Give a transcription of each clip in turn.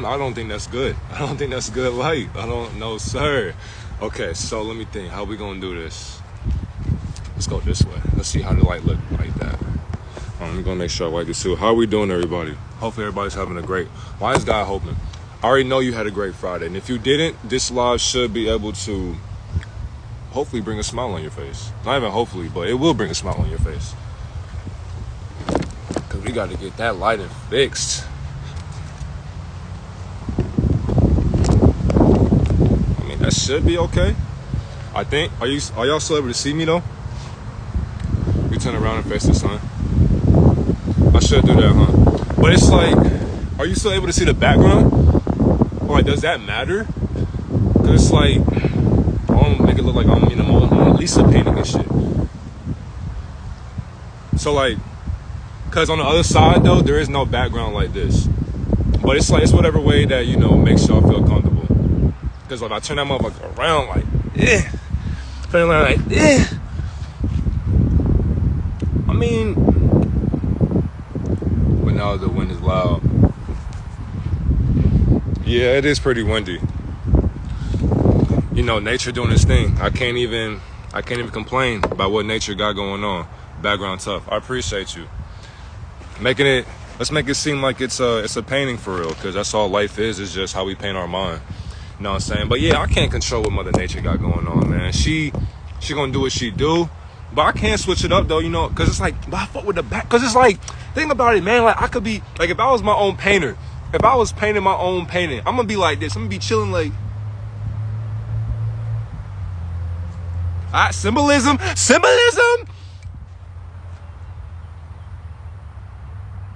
I don't think that's good. I don't think that's good light. I don't know, sir. Okay, so let me think. How we gonna do this? Let's go this way. Let's see how the light look like that. Let me go make sure I wipe this too. How are we doing, everybody? Hopefully everybody's having a great. Why is God hoping? I already know you had a great Friday, and if you didn't, this live should be able to hopefully bring a smile on your face. Not even hopefully, but it will bring a smile on your face. Because we got to get that lighting fixed. I mean, that should be okay. I think. Are y'all still able to see me, though? We turn around and face the sun. I should do that, huh? But it's like, are you still able to see the background? Or like, does that matter? Because it's like, I want to make it look like I'm, Mona Lisa painting and shit. So like, because on the other side though, there is no background like this. But it's like, it's whatever way that, makes y'all feel comfortable. Because if I turn that motherfucker around like, turn around like, I mean, but now the wind is loud. Yeah, it is pretty windy. Nature doing its thing. I can't even complain about what nature got going on. Background tough. I appreciate you. Let's make it seem like it's a painting for real, because that's all life is just how we paint our mind. You know what I'm saying? But yeah, I can't control what Mother Nature got going on, man. She gonna do what she do. But I can't switch it up though, because it's like, I fuck with the back. Because it's like, think about it, man. Like, I could be, like, if I was my own painter, if I was painting my own painting, I'm gonna be like this. I'm gonna be chilling like, symbolism.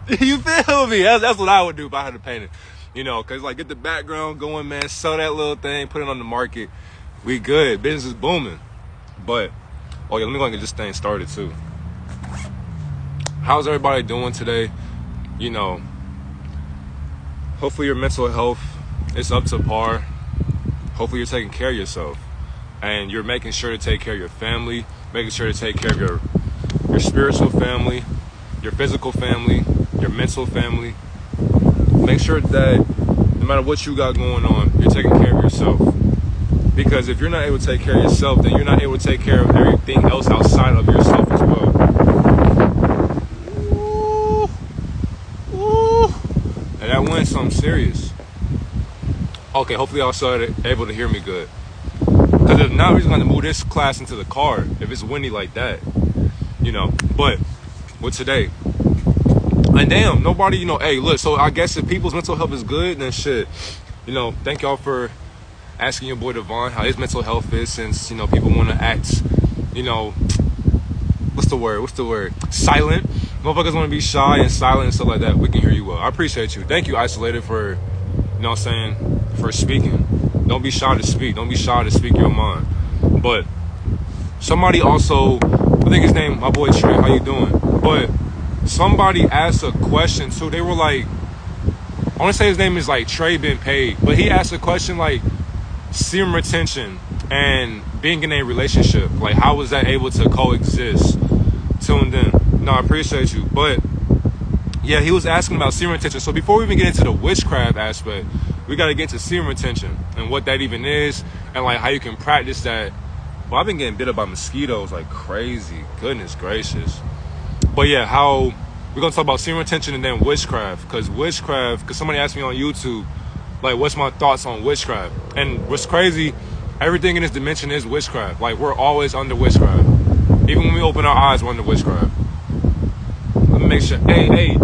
You feel me? That's what I would do if I had to paint it. Because like, get the background going, man. Sell that little thing, put it on the market. We good. Business is booming. But, oh yeah, let me go and get this thing started too. How's everybody doing today? Hopefully your mental health is up to par. Hopefully you're taking care of yourself. And you're making sure to take care of your family, making sure to take care of your spiritual family, your physical family, your mental family. Make sure that no matter what you got going on, you're taking care of yourself. Because if you're not able to take care of yourself, then you're not able to take care of everything else outside of yourself as well. Ooh. And that went something serious. Okay, hopefully y'all still able to hear me good. Because if not, we're just going to move this class into the car if it's windy like that. But with today, and damn, nobody, hey, look, so I guess if people's mental health is good, then shit, thank y'all for asking your boy Devon how his mental health is, since, people want to act, what's the word? Silent. Motherfuckers want to be shy and silent and stuff like that. We can hear you well. I appreciate you. Thank you, Isolated, for, for speaking. Don't be shy to speak. Don't be shy to speak your mind. But somebody also, I think his name, my boy Trey, how you doing? But somebody asked a question too. They were like, I want to say his name is like Trey Been Paid, but he asked a question like semen retention and being in a relationship. Like, how was that able to coexist? Tuned in. No, I appreciate you. But yeah, he was asking about semen retention. So before we even get into the witchcraft aspect, we got to get to semen retention and what that even is, and like how you can practice that. Well, I've been getting bit up by mosquitoes like crazy. Goodness gracious. But yeah, how we're going to talk about semen retention and then witchcraft. Because somebody asked me on YouTube, like, what's my thoughts on witchcraft? And what's crazy, everything in this dimension is witchcraft. Like, we're always under witchcraft. Even when we open our eyes, we're under witchcraft. Let me make sure. Hey.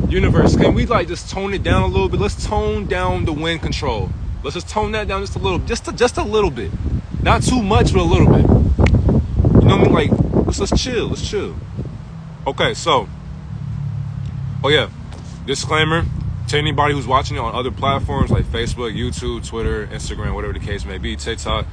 Universe, can we like just tone it down a little bit? Let's tone down the wind control. Let's just tone that down just a little, just a little bit. Not too much, but a little bit. You know what I mean? Like, let's chill. Let's chill. Okay, so, oh yeah, disclaimer to anybody who's watching it on other platforms like Facebook, YouTube, Twitter, Instagram, whatever the case may be, TikTok.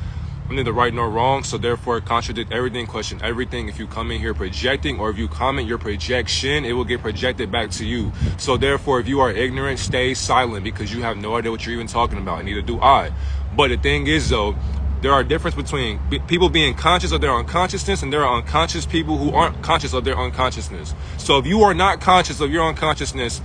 I'm neither right nor wrong, so therefore contradict everything, question everything. If you come in here projecting, or if you comment your projection, it will get projected back to you. So therefore, if you are ignorant, stay silent, because you have no idea what you're even talking about, and neither do I. But the thing is though, there are difference between people being conscious of their unconsciousness, and there are unconscious people who aren't conscious of their unconsciousness. So if you are not conscious of your unconsciousness,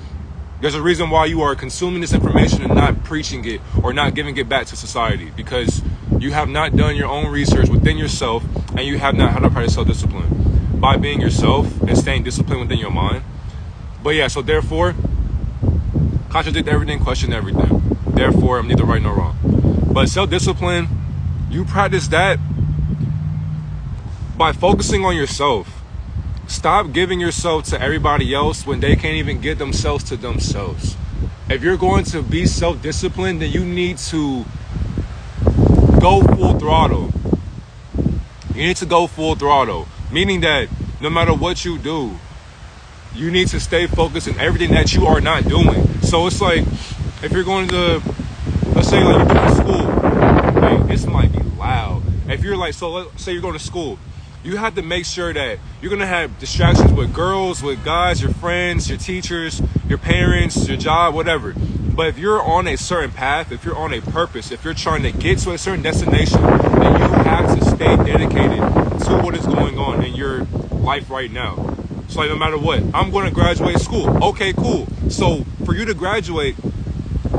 There's a reason why you are consuming this information and not preaching it or not giving it back to society, because you have not done your own research within yourself, and you have not had to practice self-discipline by being yourself and staying disciplined within your mind. But yeah, so therefore, contradict everything, question everything. Therefore, I'm neither right nor wrong. But self-discipline, you practice that by focusing on yourself. Stop giving yourself to everybody else when they can't even give themselves to themselves. If you're going to be self-disciplined, then you need to go full throttle. You need to go full throttle, meaning that no matter what you do, you need to stay focused in everything that you are not doing. So it's like, if you're going to, let's say like you're going to school. Hey, this might be loud. If you're like, so let's say you're going to school. You have to make sure that you're going to have distractions with girls, with guys, your friends, your teachers, your parents, your job, whatever. But if you're on a certain path, if you're on a purpose, if you're trying to get to a certain destination, then you have to stay dedicated to what is going on in your life right now. So like, no matter what, I'm going to graduate school. Okay, cool. So for you to graduate,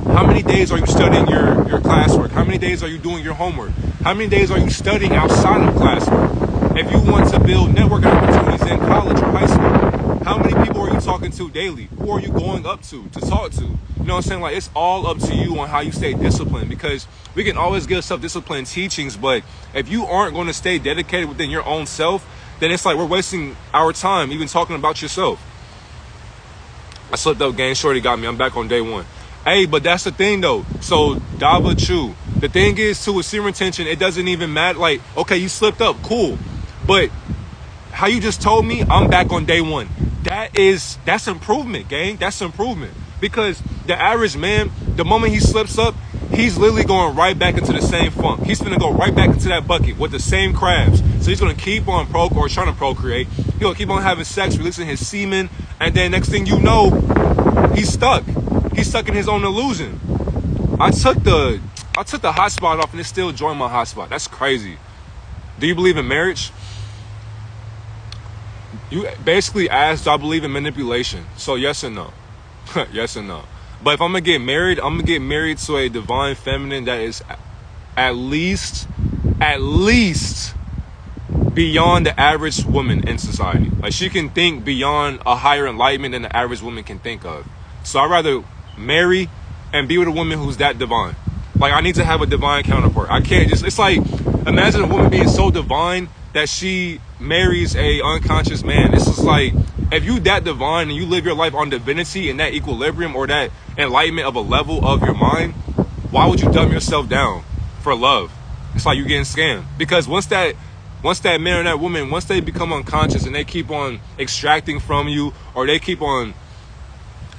how many days are you studying your classwork? How many days are you doing your homework? How many days are you studying outside of classwork? If you want to build networking opportunities in college or high school, how many people are you talking to daily? Who are you going up to talk to? You know what I'm saying? Like, it's all up to you on how you stay disciplined, because we can always give self-discipline teachings, but if you aren't going to stay dedicated within your own self, then it's like we're wasting our time even talking about yourself. I slipped up, gang. Shorty got me. I'm back on day one. Hey, but that's the thing, though. So, Dava Chu. The thing is, too, with semen retention, it doesn't even matter. Like, okay, you slipped up. Cool. But how you just told me, I'm back on day one. That's improvement, gang. That's improvement. Because the average man, the moment he slips up, he's literally going right back into the same funk. He's going to go right back into that bucket with the same crabs. So he's going to keep on trying to procreate. He's going to keep on having sex, releasing his semen. And then next thing you know, he's stuck. He's stuck in his own illusion. I took the hotspot off and it still joined my hotspot. That's crazy. Do you believe in marriage? You basically asked, do I believe in manipulation? So yes and no. Yes and no. But if I'm going to get married, I'm going to get married to a divine feminine that is at least beyond the average woman in society. Like, she can think beyond a higher enlightenment than the average woman can think of. So I'd rather marry and be with a woman who's that divine. Like, I need to have a divine counterpart. I can't just, it's like, imagine a woman being so divine that she marries a unconscious man. It's just like, if you that divine and you live your life on divinity and that equilibrium or that enlightenment of a level of your mind, why would you dumb yourself down for love? It's like you getting scammed. Because once that man or that woman, once they become unconscious and they keep on extracting from you, or they keep on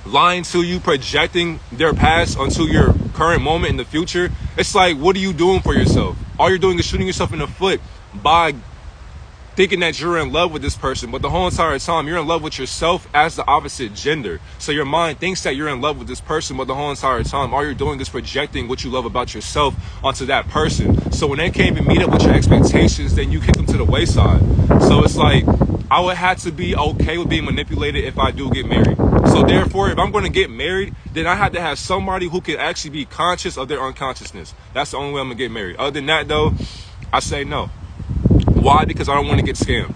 lying to you, projecting their past onto your current moment in the future, it's like, what are you doing for yourself? All you're doing is shooting yourself in the foot by thinking that you're in love with this person, but the whole entire time you're in love with yourself as the opposite gender. So your mind thinks that you're in love with this person, but the whole entire time all you're doing is projecting what you love about yourself onto that person. So when they can't even meet up with your expectations, then you kick them to the wayside. So it's like, I would have to be okay with being manipulated if I do get married. So therefore, if I'm going to get married, then I have to have somebody who can actually be conscious of their unconsciousness. That's the only way I'm going to get married. Other than that, though, I say no. Why? Because I don't want to get scammed.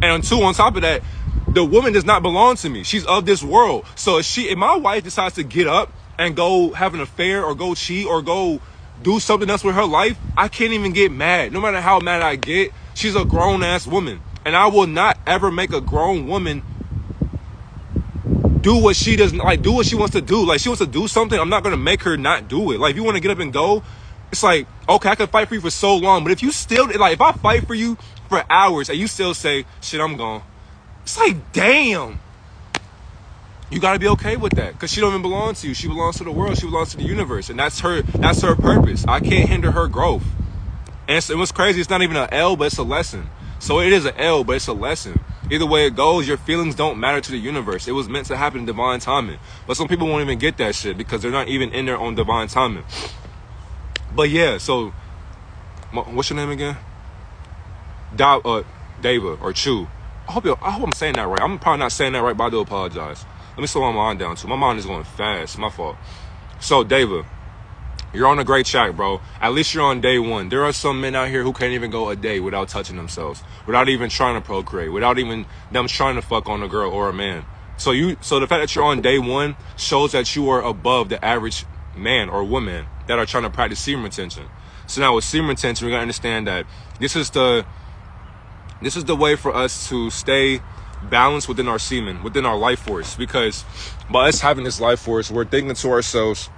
And two, on top of that, the woman does not belong to me. She's of this world. So if my wife decides to get up and go have an affair or go cheat or go do something else with her life, I can't even get mad. No matter how mad I get, she's a grown-ass woman. And I will not ever make a grown woman do what she doesn't, like, do what she wants to do. Like, she wants to do something, I'm not going to make her not do it. Like, if you want to get up and go, it's like, okay, I can fight for you for so long, but if you still, like, if I fight for you for hours and you still say, shit, I'm gone, it's like, damn. You got to be okay with that, because she don't even belong to you. She belongs to the world. She belongs to the universe, and that's her purpose. I can't hinder her growth. And what's crazy, it's not even an L, but it's a lesson. So it is an L, but it's a lesson. Either way it goes, your feelings don't matter to the universe. It was meant to happen in divine timing. But some people won't even get that shit because they're not even in their own divine timing. But yeah, so what's your name again? Dava or Chu. I hope I'm saying that right. I'm probably not saying that right, but I do apologize. Let me slow my mind down too. My mind is going fast. My fault. So, David, you're on a great track, bro. At least you're on day one. There are some men out here who can't even go a day without touching themselves, without even trying to procreate, without even them trying to fuck on a girl or a man. So the fact that you're on day one shows that you are above the average man or woman that are trying to practice semen retention. So now with semen retention, we gotta understand that this is the way for us to stay balanced within our semen, within our life force. Because by us having this life force, we're thinking to ourselves,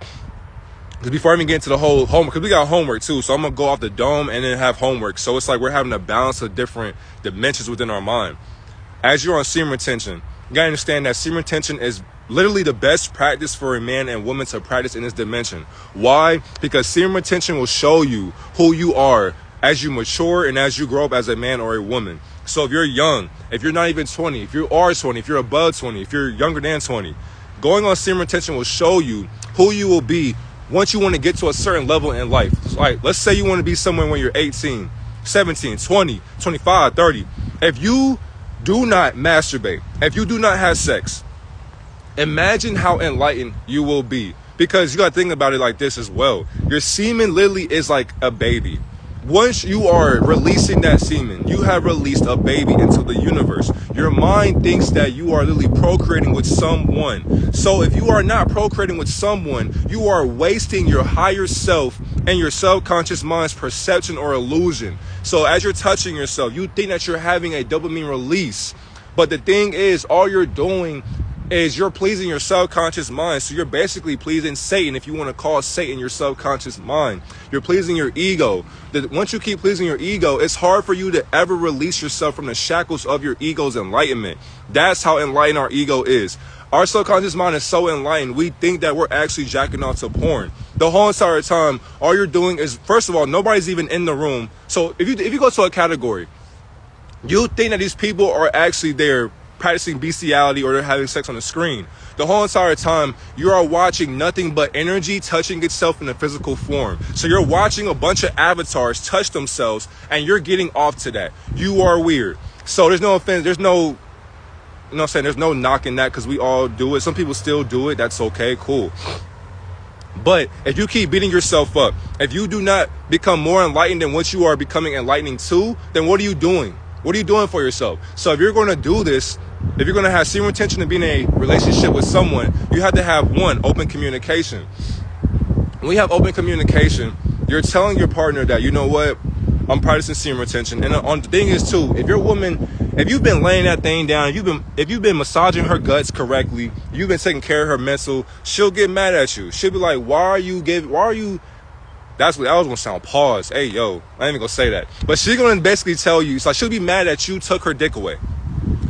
because before I even get into the whole homework, because we got homework too, so I'm going to go off the dome and then have homework. So it's like we're having a balance of different dimensions within our mind. As you're on semen retention, you got to understand that semen retention is literally the best practice for a man and woman to practice in this dimension. Why? Because semen retention will show you who you are as you mature and as you grow up as a man or a woman. So if you're young, if you're not even 20, if you are 20, if you're above 20, if you're younger than 20, going on semen retention will show you who you will be once you want to get to a certain level in life. So like, let's say you want to be somewhere when you're 18, 17, 20, 25, 30. If you do not masturbate, if you do not have sex, imagine how enlightened you will be. Because you got to think about it like this as well. Your semen literally is like a baby. Once you are releasing that semen, you have released a baby into the universe. Your mind thinks that you are literally procreating with someone. So if you are not procreating with someone, you are wasting your higher self and your subconscious mind's perception or illusion. So as you're touching yourself, you think that you're having a dopamine release. But the thing is, all you're doing is you're pleasing your subconscious mind. So you're basically pleasing Satan, if you want to call Satan your subconscious mind. You're pleasing your ego. Once you keep pleasing your ego, it's hard for you to ever release yourself from the shackles of your ego's enlightenment. That's how enlightened our ego is. Our subconscious mind is so enlightened, we think that we're actually jacking off to porn. The whole entire time, all you're doing is, first of all, nobody's even in the room. So if you go to a category, you think that these people are actually there practicing bestiality or they're having sex on the screen. The whole entire time, you are watching nothing but energy touching itself in a physical form. So you're watching a bunch of avatars touch themselves and you're getting off to that. You are weird. So there's no offense. There's no, you know what I'm saying? There's no knocking that because we all do it. Some people still do it. That's okay. Cool. But if you keep beating yourself up, if you do not become more enlightened than what you are becoming enlightening to, then what are you doing? What are you doing for yourself? So if you're going to do this, if you're going to have semen retention and be in a relationship with someone, you have to have one, open communication. When you have open communication, you're telling your partner that, you know what, I'm practicing semen retention. And the thing is too, if your woman, if you've been laying that thing down, if you've been massaging her guts correctly, you've been taking care of her mental, she'll get mad at you. She'll be like, that's what I was gonna sound. Pause. Hey, yo, I ain't even gonna say that. But she's gonna basically tell you, it's like she'll be mad that you took her dick away.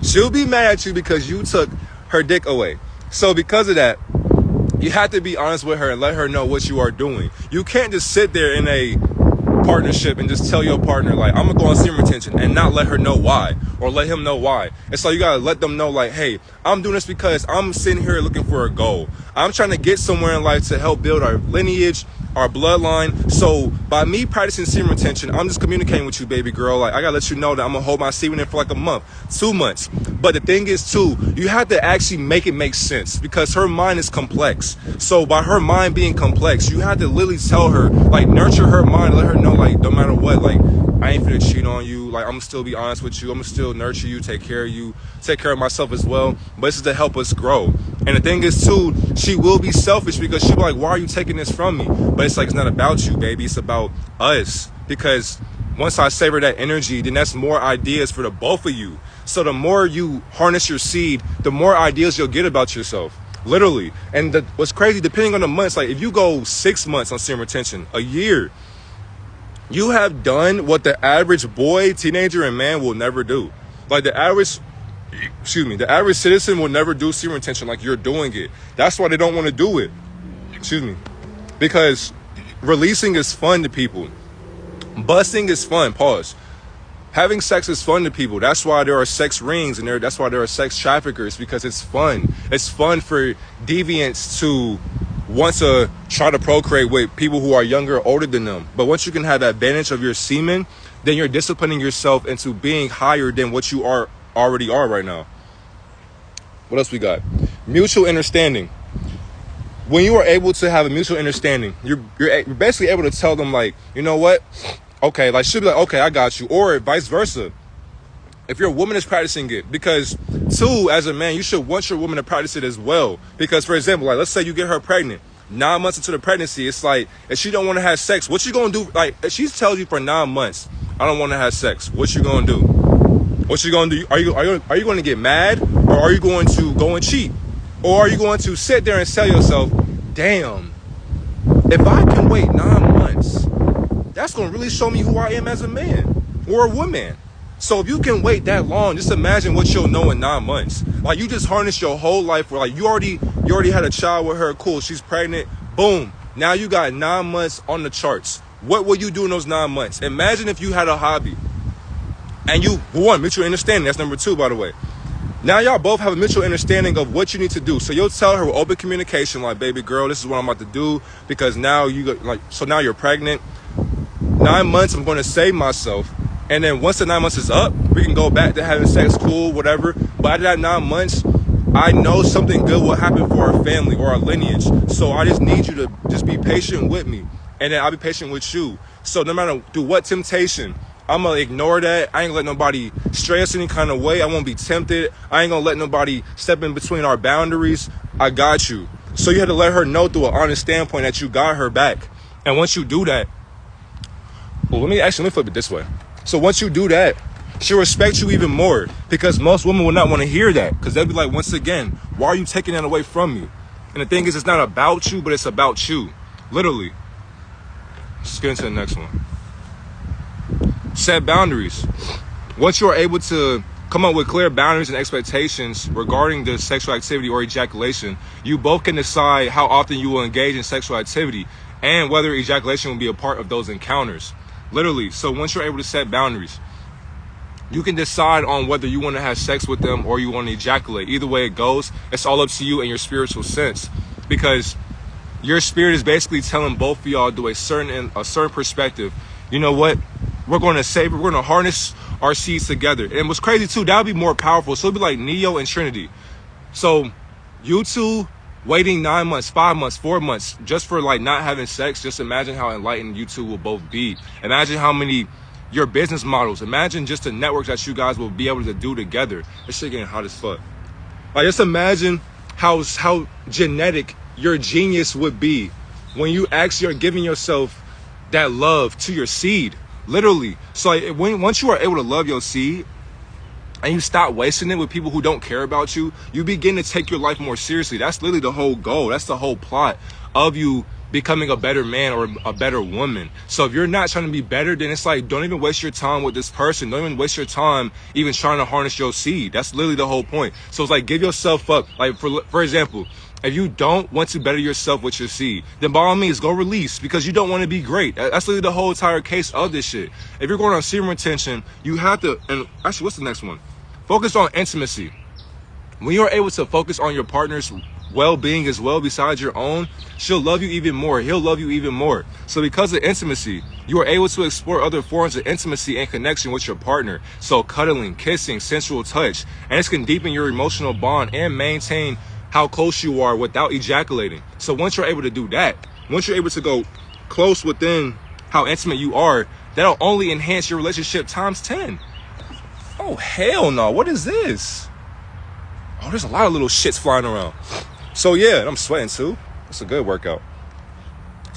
She'll be mad at you because you took her dick away. So because of that, you have to be honest with her and let her know what you are doing. You can't just sit there in a partnership and just tell your partner, like, I'm gonna go on semen retention and not let her know why or let him know why. And so you gotta let them know, like, hey, I'm doing this because I'm sitting here looking for a goal. I'm trying to get somewhere in life to help build our lineage, our bloodline. So by me practicing semen retention, I'm just communicating with you, baby girl. Like, I gotta let you know that I'm gonna hold my semen in for like a month, 2 months. But the thing is too, you have to actually make it make sense because her mind is complex. So by her mind being complex, you have to literally tell her, like, nurture her mind, let her know, like, no matter what, like, I ain't finna cheat on you. Like, I'm gonna still be honest with you. I'm gonna still nurture you, take care of you, take care of myself as well. But this is to help us grow. And the thing is too, she will be selfish because she'll be like, why are you taking this from me? But it's like, it's not about you, baby. It's about us. Because once I savor that energy, then that's more ideas for the both of you. So the more you harness your seed, the more ideas you'll get about yourself. Literally. And what's crazy, depending on the months, like if you go 6 months on semen retention, a year, you have done what the average boy, teenager, and man will never do. Like the average citizen will never do semen retention like you're doing it. That's why they don't want to do it. Because releasing is fun to people. Busting is fun. Pause. Having sex is fun to people. That's why there are sex rings and that's why there are sex traffickers, because it's fun. It's fun for deviants to want to try to procreate with people who are younger or older than them. But once you can have that advantage of your semen, then you're disciplining yourself into being higher than what you already are right now. What else we got? Mutual understanding. When you are able to have a mutual understanding, you're basically able to tell them, like, you know what? Okay, like, she'll be like, okay, I got you. Or vice versa. If your woman is practicing it, because too, as a man, you should want your woman to practice it as well. Because, for example, like, let's say you get her pregnant. 9 months into the pregnancy, it's like, if she don't want to have sex, what you gonna do? Like, if she tells you for 9 months, I don't want to have sex, what you gonna do? What you gonna do? Are you going to get mad, or are you going to go and cheat, or are you going to sit there and tell yourself, damn, if I can wait 9 months, that's gonna really show me who I am as a man or a woman. So if you can wait that long, just imagine what you'll know in 9 months. Like, you just harnessed your whole life where, like, you already had a child with her, cool, she's pregnant, boom. Now you got 9 months on the charts. What will you do in those 9 months? Imagine if you had a hobby and you, one, mutual understanding, that's number 2, by the way. Now y'all both have a mutual understanding of what you need to do. So you'll tell her with open communication, like, baby girl, this is what I'm about to do, because now now you're pregnant. 9 months, I'm going to save myself. And then once the 9 months is up, we can go back to having sex, cool, whatever. But after that 9 months, I know something good will happen for our family or our lineage. So I just need you to just be patient with me. And then I'll be patient with you. So no matter through what temptation, I'm going to ignore that. I ain't gonna let nobody stray us any kind of way. I won't be tempted. I ain't going to let nobody step in between our boundaries. I got you. So you had to let her know through an honest standpoint that you got her back. And once you do that, well, let me flip it this way. So once you do that, she'll respect you even more, because most women will not want to hear that, because they'll be like, once again, why are you taking that away from me? And the thing is, it's not about you, but it's about you. Literally. Let's get into the next one. Set boundaries. Once you are able to come up with clear boundaries and expectations regarding the sexual activity or ejaculation, you both can decide how often you will engage in sexual activity and whether ejaculation will be a part of those encounters. Literally. So once you're able to set boundaries, you can decide on whether you want to have sex with them or you want to ejaculate. Either way it goes, it's all up to you and your spiritual sense, because your spirit is basically telling both of y'all through a certain perspective, you know what, we're going to savor, we're going to harness our seeds together. And what's crazy too, that would be more powerful. So it'd be like Neo and Trinity. So you two waiting 9 months, 5 months, 4 months, just for like not having sex, just imagine how enlightened you two will both be. Imagine how many, your business models, imagine just the networks that you guys will be able to do together. This shit getting hot as fuck. Like, just imagine how genetic your genius would be when you actually are giving yourself that love to your seed. Literally. So like, once you are able to love your seed, and you stop wasting it with people who don't care about you, you begin to take your life more seriously. That's literally the whole goal. That's the whole plot of you becoming a better man or a better woman. So if you're not trying to be better, then it's like, don't even waste your time with this person. Don't even waste your time even trying to harness your seed. That's literally the whole point. So it's like, give yourself up. Like, for example, if you don't want to better yourself with your seed, then by all means, go release, because you don't want to be great. That's literally the whole entire case of this shit. If you're going on semen retention, you have to, and actually, what's the next one? Focus on intimacy. When you're able to focus on your partner's well-being as well besides your own, she'll love you even more. He'll love you even more. So because of intimacy, you are able to explore other forms of intimacy and connection with your partner. So cuddling, kissing, sensual touch, and this can deepen your emotional bond and maintain how close you are without ejaculating. So once you're able to do that, once you're able to go close within how intimate you are, that'll only enhance your relationship times 10. Oh, hell no. What is this? Oh, there's a lot of little shits flying around. So yeah, I'm sweating too. It's a good workout.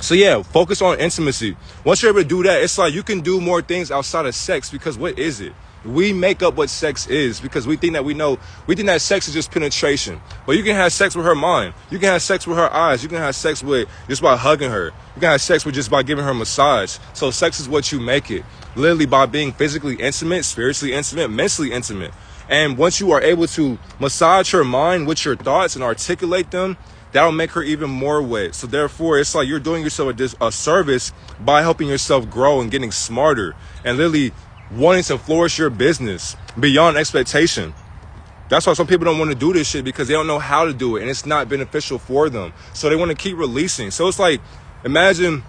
So yeah, focus on intimacy. Once you're able to do that, it's like you can do more things outside of sex, because what is it? We make up what sex is because we think that sex is just penetration. But you can have sex with her mind. You can have sex with her eyes. You can have sex with just by hugging her. You can have sex with just by giving her a massage. So sex is what you make it. Literally by being physically intimate, spiritually intimate, mentally intimate. And once you are able to massage her mind with your thoughts and articulate them, that'll make her even more wet. So therefore, it's like you're doing yourself a service by helping yourself grow and getting smarter and literally wanting to flourish your business beyond expectation. That's why some people don't want to do this shit, because they don't know how to do it and it's not beneficial for them. So they want to keep releasing. So it's like, imagine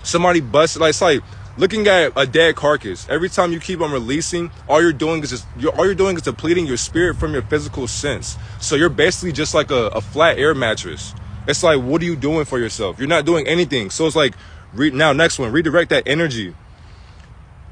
somebody busted, like, it's like looking at a dead carcass. Every time you keep on releasing, all you're doing is depleting your spirit from your physical sense. So you're basically just like a flat air mattress. It's like, what are you doing for yourself? You're not doing anything. So it's like, now next one, redirect that energy.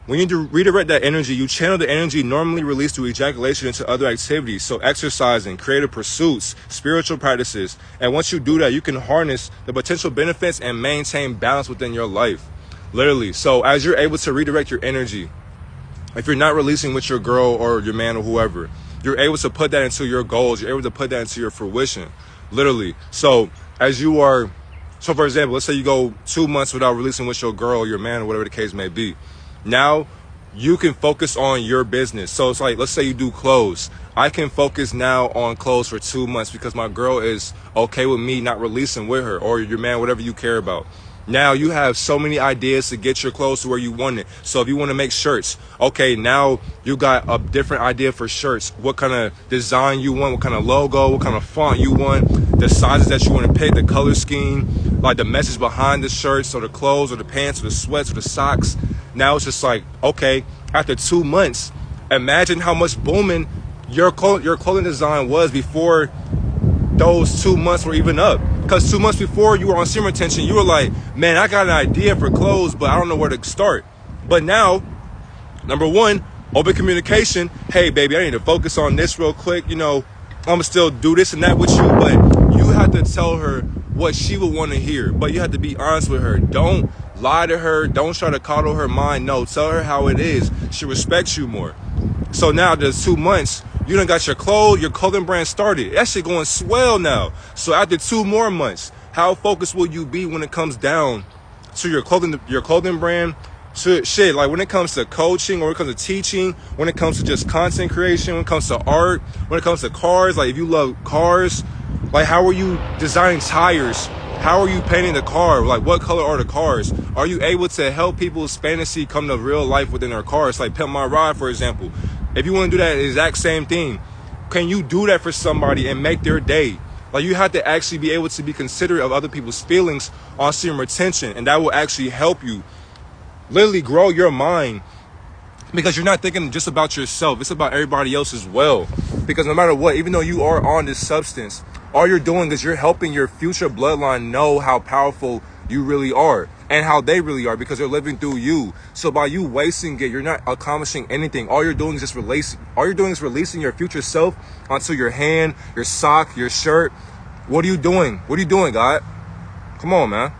When you redirect that energy, you channel the energy normally released through ejaculation into other activities. So exercising, creative pursuits, spiritual practices. And once you do that, you can harness the potential benefits and maintain balance within your life. Literally. So as you're able to redirect your energy, if you're not releasing with your girl or your man or whoever, you're able to put that into your goals. You're able to put that into your fruition. Literally. So for example, let's say you go 2 months without releasing with your girl or your man or whatever the case may be. Now you can focus on your business. So it's like, let's say you do clothes. I can focus now on clothes for 2 months because my girl is okay with me not releasing with her, or your man, whatever you care about. Now you have so many ideas to get your clothes to where you want it. So if you want to make shirts, okay, now you got a different idea for shirts. What kind of design you want, what kind of logo, what kind of font you want, the sizes that you want to pick, the color scheme, like the message behind the shirts or the clothes or the pants or the sweats or the socks. Now it's just like, okay, after 2 months, imagine how much booming your clothing design was before those 2 months were even up. Because 2 months before you were on semen retention, you were like, man, I got an idea for clothes, but I don't know where to start. But now, number one, open communication. Hey, baby, I need to focus on this real quick. You know, I'm going to still do this and that with you, but you have to tell her what she would want to hear. But you have to be honest with her. Don't lie to her. Don't try to coddle her mind. No, tell her how it is. She respects you more. So now there's 2 months. You done got your clothing brand started. That shit going swell now. So after 2 more months, how focused will you be when it comes down to your clothing brand? To shit, like when it comes to coaching, or when it comes to teaching, when it comes to just content creation, when it comes to art, when it comes to cars, like if you love cars, like how are you designing tires? How are you painting the car? Like what color are the cars? Are you able to help people's fantasy come to real life within their cars? Like Pimp My Ride, for example. If you want to do that exact same thing, can you do that for somebody and make their day? Like you have to actually be able to be considerate of other people's feelings on semen retention, and that will actually help you literally grow your mind, because you're not thinking just about yourself. It's about everybody else as well. Because no matter what, even though you are on this substance, all you're doing is you're helping your future bloodline know how powerful you really are and how they really are, because they're living through you. So by you wasting it, you're not accomplishing anything. All you're doing is releasing your future self onto your hand, your sock, your shirt. What are you doing? What are you doing, God? Come on, man.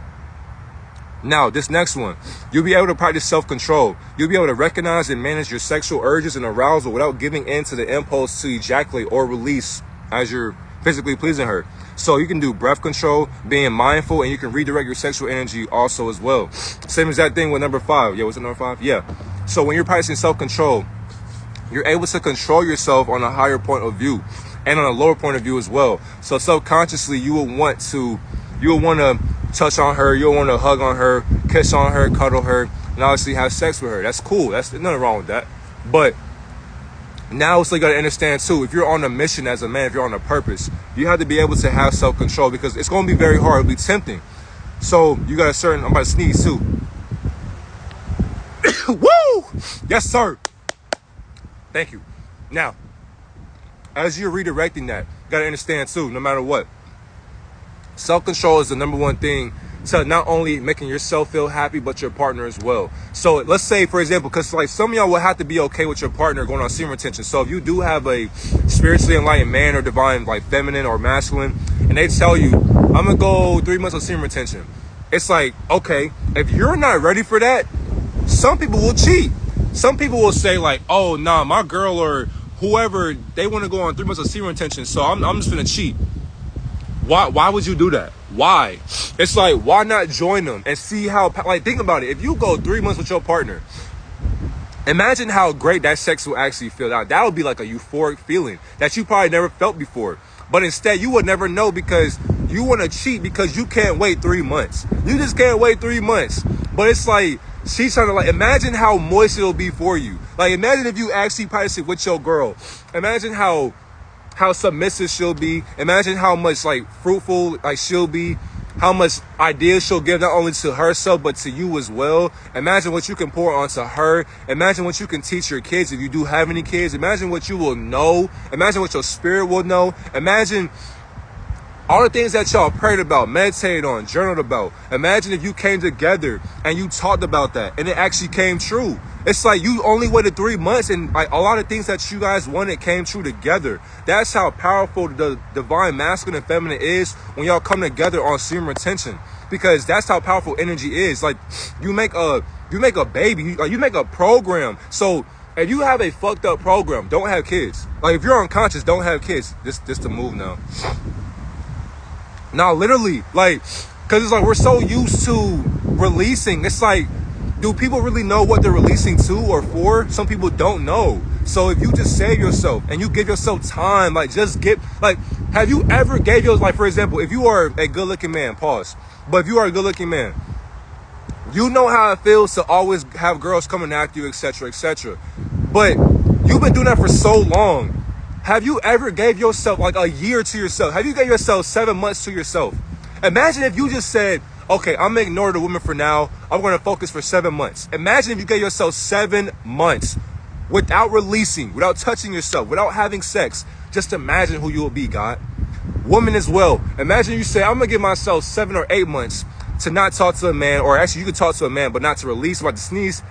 Now, this next one, you'll be able to practice self-control. You'll be able to recognize and manage your sexual urges and arousal without giving in to the impulse to ejaculate or release as you're physically pleasing her. So you can do breath control, being mindful, and you can redirect your sexual energy also as well. Same exact thing with number 5. Yeah, what's it, number 5? Yeah. So when you're practicing self-control, you're able to control yourself on a higher point of view and on a lower point of view as well. So subconsciously, you will want to touch on her, you'll want to hug on her, kiss on her, cuddle her, and obviously have sex with her. That's cool. There's nothing wrong with that. But now it's like you got to understand too, if you're on a mission as a man, if you're on a purpose, you have to be able to have self-control, because it's going to be very hard. It'll be tempting. So you got I'm about to sneeze too. Woo! Yes, sir. Thank you. Now, as you're redirecting that, you got to understand too, no matter what, self-control is the number one thing to not only making yourself feel happy, but your partner as well. So let's say, for example, because like some of y'all will have to be okay with your partner going on semen retention. So if you do have a spiritually enlightened man or divine, like feminine or masculine, and they tell you, I'm going to go 3 months of semen retention. It's like, okay, if you're not ready for that, some people will cheat. Some people will say like, oh, nah, my girl or whoever, they want to go on 3 months of semen retention, so I'm just going to cheat. Why would you do that? Why? It's like, why not join them and see how, like, think about it. If you go 3 months with your partner, imagine how great that sex will actually feel. Now, that would be like a euphoric feeling that you probably never felt before. But instead, you would never know, because you want to cheat because you can't wait 3 months. You just can't wait 3 months. But it's like, she's trying to, like, imagine how moist it'll be for you. Like, imagine if you actually practice it with your girl. Imagine how submissive she'll be. Imagine how much like fruitful like she'll be how much ideas she'll give not only to herself but to you as well. Imagine what you can pour onto her. Imagine what you can teach your kids if you do have any kids. Imagine what you will know. Imagine what your spirit will know. Imagine all the things that y'all prayed about, meditated on, journaled about. Imagine if you came together and you talked about that and it actually came true. It's like you only waited 3 months and like a lot of things that you guys wanted came true together. That's how powerful the divine masculine and feminine is when y'all come together on semen retention. Because that's how powerful energy is. Like you make a baby, like you make a program. So if you have a fucked up program, don't have kids. Like if you're unconscious, don't have kids. This the move now. Now, literally, like, because it's like we're so used to releasing. It's like, do people really know what they're releasing to or for? Some people don't know. So if you just save yourself and you give yourself time, like, just get, like, have you ever gave yourself, like, for example, if you are a good-looking man, pause, but if you are a good-looking man, you know how it feels to always have girls coming after you, etc., etc. But you've been doing that for so long. Have you ever gave yourself like a year to yourself? Have you gave yourself 7 months to yourself? Imagine if you just said, okay, I'm going to ignore the woman for now. I'm going to focus for 7 months. Imagine if you gave yourself 7 months without releasing, without touching yourself, without having sex. Just imagine who you will be, God. Woman as well. Imagine you say, I'm going to give myself 7 or 8 months to not talk to a man, or actually you could talk to a man, but not to release. I'm about to sneeze.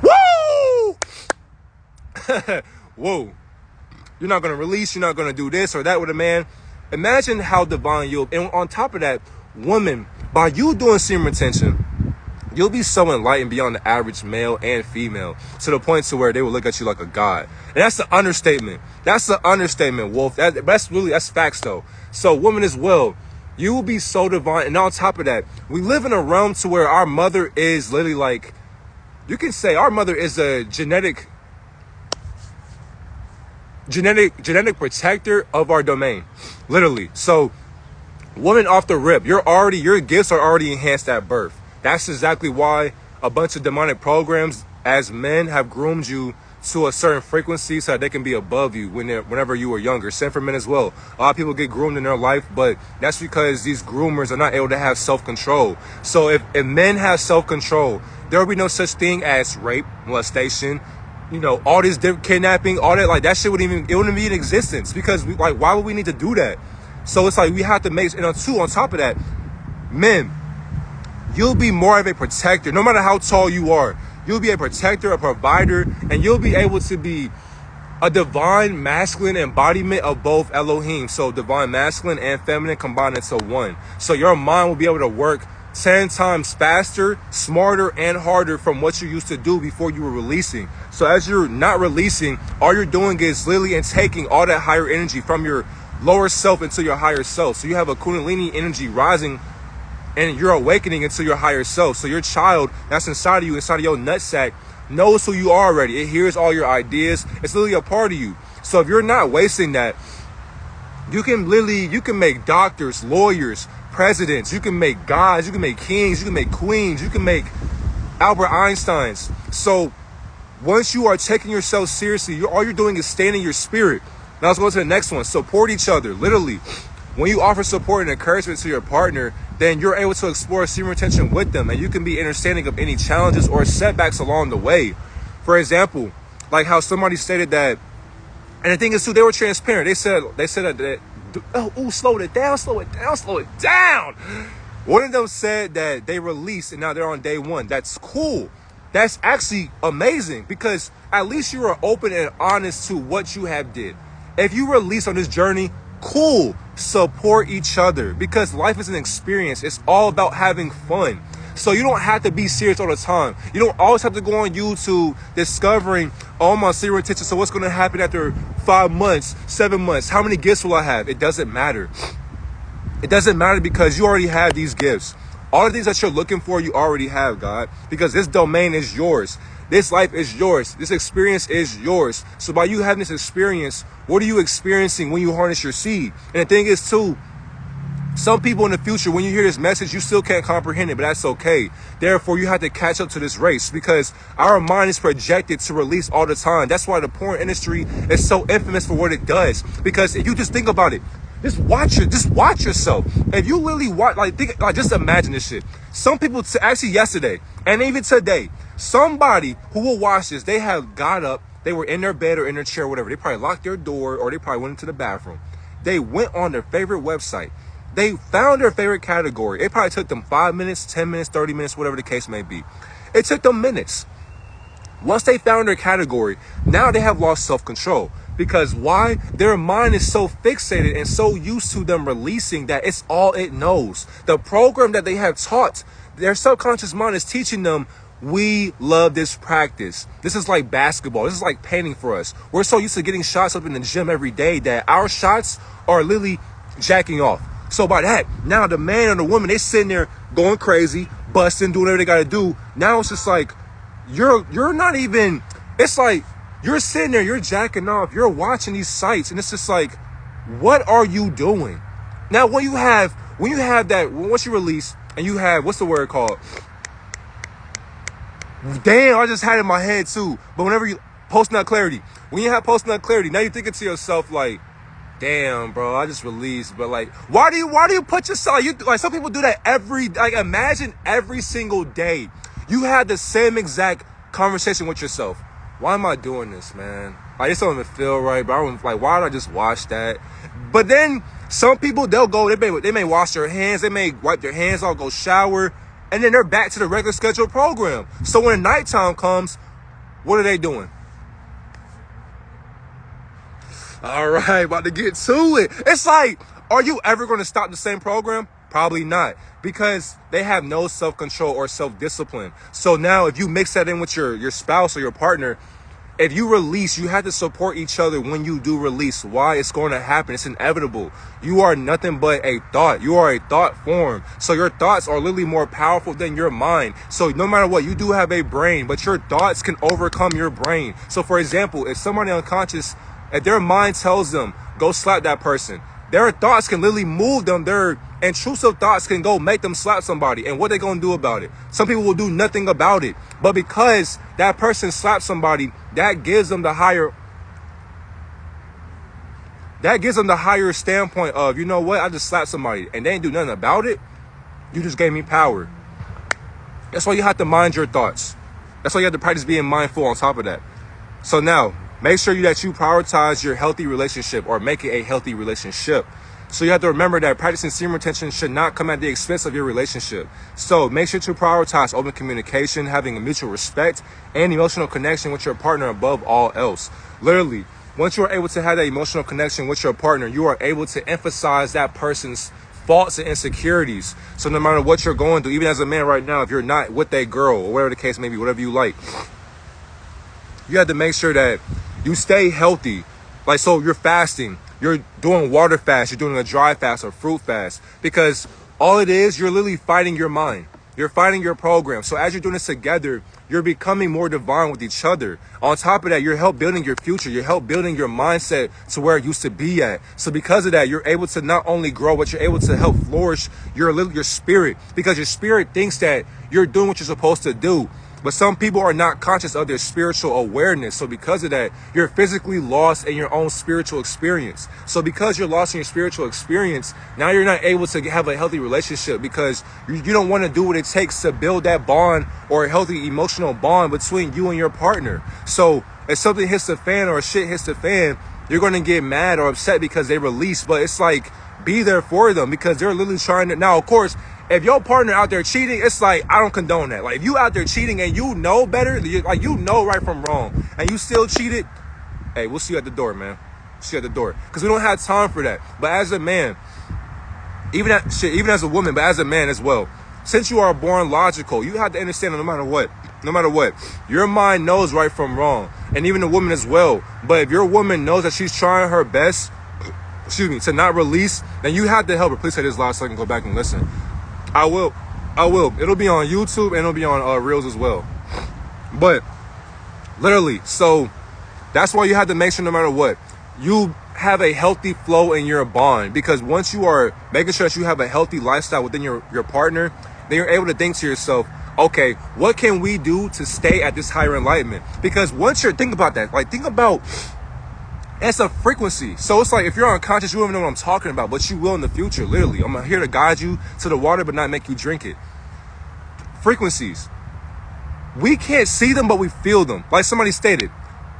Woo! Whoa. You're not going to release. You're not going to do this or that with a man. Imagine how divine you'll... And on top of that, woman, by you doing semen retention, you'll be so enlightened beyond the average male and female to the point to where they will look at you like a god. And that's the understatement. That's the understatement, Wolf. That's facts, though. So, woman as well, you will be so divine. And on top of that, we live in a realm to where our mother is literally like... You can say our mother is a genetic protector of our domain, literally. So woman, off the rip, your gifts are already enhanced at birth. That's exactly why a bunch of demonic programs as men have groomed you to a certain frequency so that they can be above you whenever you were younger. Same for men as well. A lot of people get groomed in their life, but that's because these groomers are not able to have self-control. So if men have self-control, there will be no such thing as rape, molestation, all this kidnapping, all that, like that shit wouldn't be in existence, because why would we need to do that? So it's like we have to make, and on top of that, men, you'll be more of a protector. No matter how tall you are, you'll be a protector, a provider, and you'll be able to be a divine masculine embodiment of both Elohim. So divine masculine and feminine combined into one. So your mind will be able to work 10 times faster, smarter, and harder from what you used to do before you were releasing. So as you're not releasing, all you're doing is literally taking all that higher energy from your lower self into your higher self. So you have a Kundalini energy rising and you're awakening into your higher self. So your child that's inside of you, inside of your nutsack, knows who you are already. It hears all your ideas. It's literally a part of you. So if you're not wasting that, you can make doctors, lawyers, presidents, you can make gods, you can make kings, you can make queens, you can make Albert Einsteins. So once you are taking yourself seriously, all you're doing is staying in your spirit. Now let's go to the next one. Support each other. Literally, when you offer support and encouragement to your partner, then you're able to explore semen retention with them, and you can be understanding of any challenges or setbacks along the way. For example, like how somebody stated that, and the thing is too, they were transparent. They said that slow it down. One of them said that they released and now they're on day 1. That's cool. That's actually amazing, because at least you are open and honest to what you have did. If you release on this journey, cool. Support each other, because life is an experience. It's all about having fun. So you don't have to be serious all the time. You don't always have to go on YouTube discovering, my semen retention. So what's going to happen after 5 months, 7 months? How many gifts will I have? It doesn't matter. It doesn't matter, because you already have these gifts. All the things that you're looking for, you already have, God, because this domain is yours. This life is yours. This experience is yours. So by you having this experience, what are you experiencing when you harness your seed? And the thing is too, some people in the future, when you hear this message, you still can't comprehend it, but that's okay. Therefore, you have to catch up to this race, because our mind is projected to release all the time. That's why the porn industry is so infamous for what it does. Because if you just think about it, Just watch it. Just watch yourself. If you literally watch, just imagine this shit. Some people, actually yesterday, and even today, somebody who will watch this, they have got up, they were in their bed or in their chair, or whatever. They probably locked their door, or they probably went into the bathroom. They went on their favorite website. They found their favorite category. It probably took them 5 minutes, 10 minutes, 30 minutes, whatever the case may be. It took them minutes. Once they found their category, now they have lost self-control. Because why? Their mind is so fixated and so used to them releasing that it's all it knows. The program that they have taught, their subconscious mind is teaching them, we love this practice. This is like basketball. This is like painting for us. We're so used to getting shots up in the gym every day that our shots are literally jacking off. So by that, now the man or the woman, they sitting there going crazy, busting, doing whatever they got to do. Now it's just like, you're not even, it's like, you're sitting there, you're jacking off, you're watching these sites, and it's just like, what are you doing? Now, when you have that, once you release, and you have, what's the word called? Damn, I just had it in my head too. But whenever you, post-nut clarity, when you have post-nut clarity, now you're thinking to yourself like, damn, bro, I just released, but like, why do you put yourself, like some people do that imagine every single day, you had the same exact conversation with yourself. Why am I doing this, man? Like, this don't even feel right, but why did I just watch that? But then some people, they'll go, they may wash their hands, they may wipe their hands off, go shower, and then they're back to the regular scheduled program. So when nighttime comes, what are they doing? All right, about to get to it. It's like, are you ever going to stop the same program? Probably not, because they have no self-control or self-discipline. So now if you mix that in with your spouse or your partner, if you release, you have to support each other when you do release. Why? It's going to happen. It's inevitable. You are nothing but a thought. You are a thought form. So your thoughts are literally more powerful than your mind. So no matter what, you do have a brain, but your thoughts can overcome your brain. So for example, if somebody unconscious, if their mind tells them, go slap that person, their thoughts can literally move them. Their intrusive thoughts can go make them slap somebody. And what they going to do about it? Some people will do nothing about it. But because that person slapped somebody, that gives them the higher standpoint of, you know what? I just slapped somebody and they ain't do nothing about it. You just gave me power. That's why you have to mind your thoughts. That's why you have to practice being mindful on top of that. So now, make sure that you prioritize your healthy relationship or make it a healthy relationship. So you have to remember that practicing semen retention should not come at the expense of your relationship. So make sure to prioritize open communication, having a mutual respect, and emotional connection with your partner above all else. Literally, once you are able to have that emotional connection with your partner, you are able to emphasize that person's faults and insecurities. So no matter what you're going through, even as a man right now, if you're not with a girl or whatever the case may be, whatever you like, you have to make sure that you stay healthy. Like, so you're fasting, you're doing water fast, you're doing a dry fast or fruit fast, because all it is, you're literally fighting your mind. You're fighting your program. So as you're doing this together, you're becoming more divine with each other. On top of that, you're help building your future. You're help building your mindset to where it used to be at. So because of that, you're able to not only grow, but you're able to help flourish your spirit, because your spirit thinks that you're doing what you're supposed to do. But some people are not conscious of their spiritual awareness. So because of that, you're physically lost in your own spiritual experience. So because you're lost in your spiritual experience, now you're not able to have a healthy relationship, because you don't want to do what it takes to build that bond or a healthy emotional bond between you and your partner. So if something hits the fan or shit hits the fan, you're going to get mad or upset because they release. But it's like, be there for them, because they're literally trying to. Now, of course, if your partner out there cheating, it's like, I don't condone that. Like, if you out there cheating and you know better, like, you know right from wrong, and you still cheated, hey, we'll see you at the door, man. See you at the door. Because we don't have time for that. But as a man, even as a woman, but as a man as well, since you are born logical, you have to understand that no matter what, your mind knows right from wrong. And even the woman as well. But if your woman knows that she's trying her best, to not release, then you have to help her. Please say this loud so I can go back and listen. I will. It'll be on YouTube and it'll be on Reels as well. But literally, so that's why you have to make sure no matter what, you have a healthy flow in your bond. Because once you are making sure that you have a healthy lifestyle within your partner, then you're able to think to yourself, okay, what can we do to stay at this higher enlightenment? Because once you're, think about that, like think about It's a frequency. So it's like if you're unconscious, you don't even know what I'm talking about, but you will in the future, literally. I'm here to guide you to the water, but not make you drink it. Frequencies. We can't see them, but we feel them. Like somebody stated,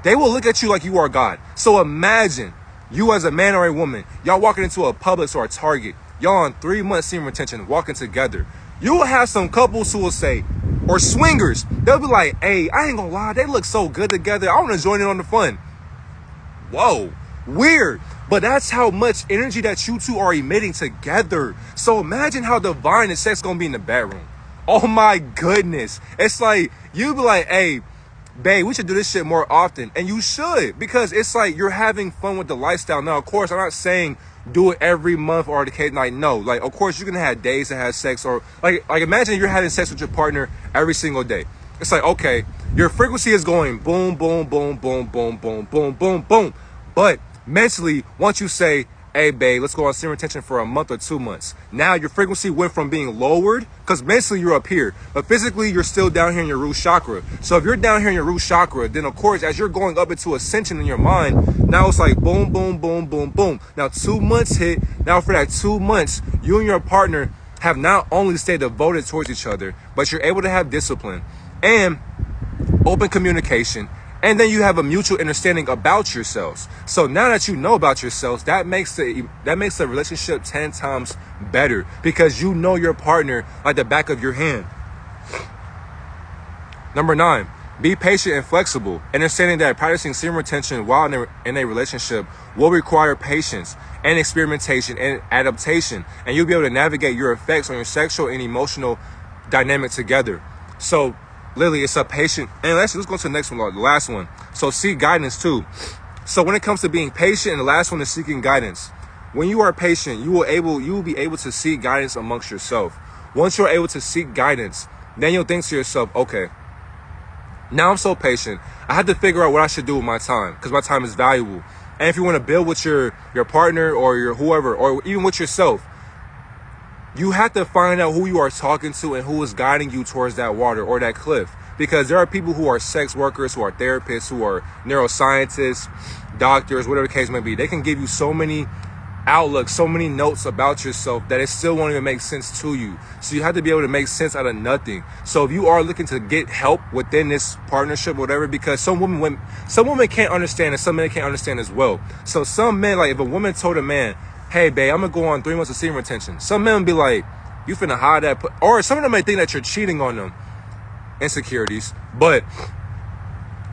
they will look at you like you are God. So imagine you as a man or a woman, y'all walking into a Publix or a Target, y'all on 3 months semen retention, walking together. You will have some couples who will say, or swingers, they'll be like, hey, I ain't gonna lie, they look so good together. I want to join in on the fun. Whoa, weird. But that's how much energy that you two are emitting together. So imagine how divine the sex gonna be in the bedroom. Oh my goodness. It's like, you be like, hey, babe, we should do this shit more often. And you should, because it's like you're having fun with the lifestyle. Now, of course, I'm not saying do it every month or the case. Like, no. Like, of course, you're going to have days to have sex. Or, like imagine you're having sex with your partner every single day. It's like, okay, your frequency is going boom, boom, boom, boom, boom, boom, boom, boom, boom. But mentally, once you say, hey, babe, let's go on semen retention for a month or 2 months. Now your frequency went from being lowered, because mentally you're up here, but physically you're still down here in your root chakra. So if you're down here in your root chakra, then of course, as you're going up into ascension in your mind, now it's like boom, boom, boom, boom, boom. Now 2 months hit. Now for that 2 months, you and your partner have not only stayed devoted towards each other, but you're able to have discipline and open communication. And then you have a mutual understanding about yourselves. So now that you know about yourselves, that makes the relationship 10 times better, because you know your partner like the back of your hand. Number 9, be patient and flexible. Understanding that practicing semen retention while in a relationship will require patience and experimentation and adaptation. And you'll be able to navigate your effects on your sexual and emotional dynamic together. So literally, it's a patient. And let's go to the next one, the last one. So seek guidance too. So when it comes to being patient, and the last one is seeking guidance. When you are patient, you will be able to seek guidance amongst yourself. Once you're able to seek guidance, then you'll think to yourself, okay, now I'm so patient. I have to figure out what I should do with my time, because my time is valuable. And if you want to build with your partner or your whoever, or even with yourself, you have to find out who you are talking to and who is guiding you towards that water or that cliff. Because there are people who are sex workers, who are therapists, who are neuroscientists, doctors, whatever the case may be. They can give you so many outlooks, so many notes about yourself that it still won't even make sense to you. So you have to be able to make sense out of nothing. So if you are looking to get help within this partnership, whatever, because some women can't understand and some men can't understand as well. So some men, like if a woman told a man, hey, babe, I'm going to go on 3 months of semen retention. Some men be like, you finna hide that. Or some of them may think that you're cheating on them. Insecurities. But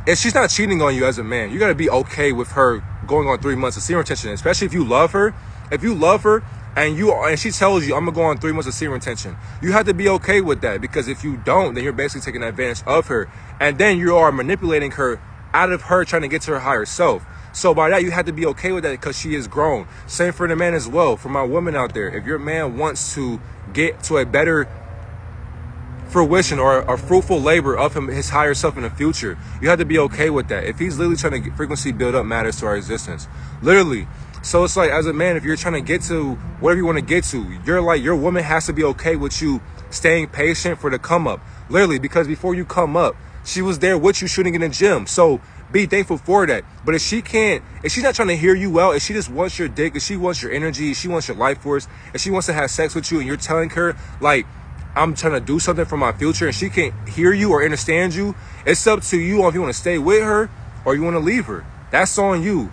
if she's not cheating on you as a man, you got to be okay with her going on 3 months of semen retention. Especially if you love her. If you love her and she tells you, I'm going to go on 3 months of semen retention, you have to be okay with that. Because if you don't, then you're basically taking advantage of her. And then you are manipulating her out of her trying to get to her higher self. So by that, you have to be okay with that, because she is grown. Same for the man as well. For my women out there, if your man wants to get to a better fruition or a fruitful labor of his higher self in the future, you have to be okay with that. If he's literally trying to get frequency build up matters to our existence, literally. So it's like, as a man, if you're trying to get to whatever you want to get to, your woman has to be okay with you staying patient for the come up, literally, because before you come up, she was there with you shooting in the gym. So be thankful for that. But if she's not trying to hear you out, if she just wants your dick, if she wants your energy, if she wants your life force, if she wants to have sex with you and you're telling her, like, I'm trying to do something for my future, and she can't hear you or understand you, it's up to you on if you want to stay with her or you want to leave her. That's on you.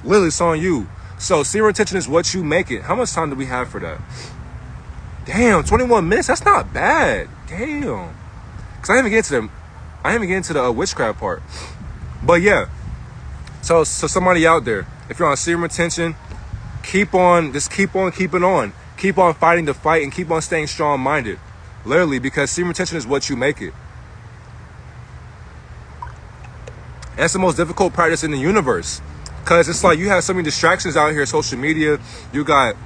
Literally, it's on you. So semen retention is what you make it. How much time do we have for that? Damn, 21 minutes? That's not bad. Damn. Because I haven't get into the witchcraft part. But yeah, so somebody out there, if you're on semen retention, keep on keeping on. Keep on fighting the fight and keep on staying strong-minded. Literally, because semen retention is what you make it. That's the most difficult practice in the universe. Because it's like you have so many distractions out here, social media. You got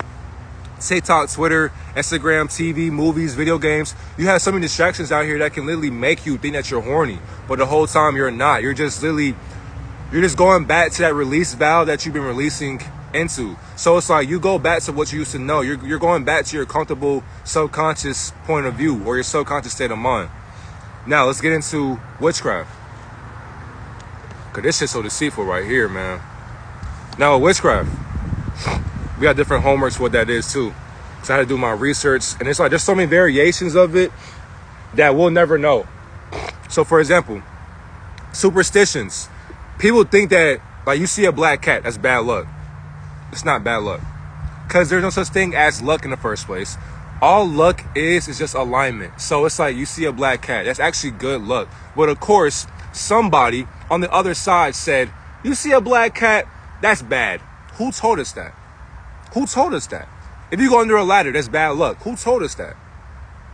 TikTok, Twitter, Instagram, TV, movies, video games. You have so many distractions out here that can literally make you think that you're horny. But the whole time you're not. You're just going back to that release valve that you've been releasing into. So it's like you go back to what you used to know. You're going back to your comfortable subconscious point of view or your subconscious state of mind. Now let's get into witchcraft. Cause this shit's so deceitful right here, man. Now, witchcraft, we got different homeworks for what that is too. So I had to do my research, and it's like there's so many variations of it that we'll never know. So, for example, superstitions. People think that, like, you see a black cat, that's bad luck. It's not bad luck. Because there's no such thing as luck in the first place. All luck is just alignment. So it's like you see a black cat, that's actually good luck. But of course, somebody on the other side said, you see a black cat, that's bad. Who told us that? Who told us that? If you go under a ladder, that's bad luck. Who told us that?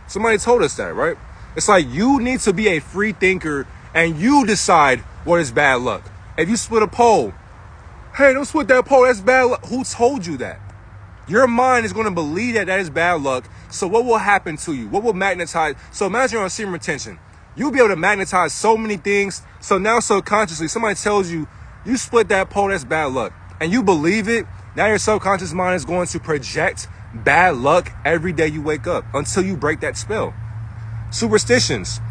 Somebody told us that, right? It's like you need to be a free thinker and you decide what is bad luck. If you split a pole, hey, don't split that pole, that's bad luck. Who told you that? Your mind is going to believe that that is bad luck. So what will happen to you? What will magnetize? So imagine you're on semen retention. You'll be able to magnetize so many things. So now subconsciously, somebody tells you, you split that pole, that's bad luck. And you believe it. Now your subconscious mind is going to project bad luck every day you wake up until you break that spell. Superstitions.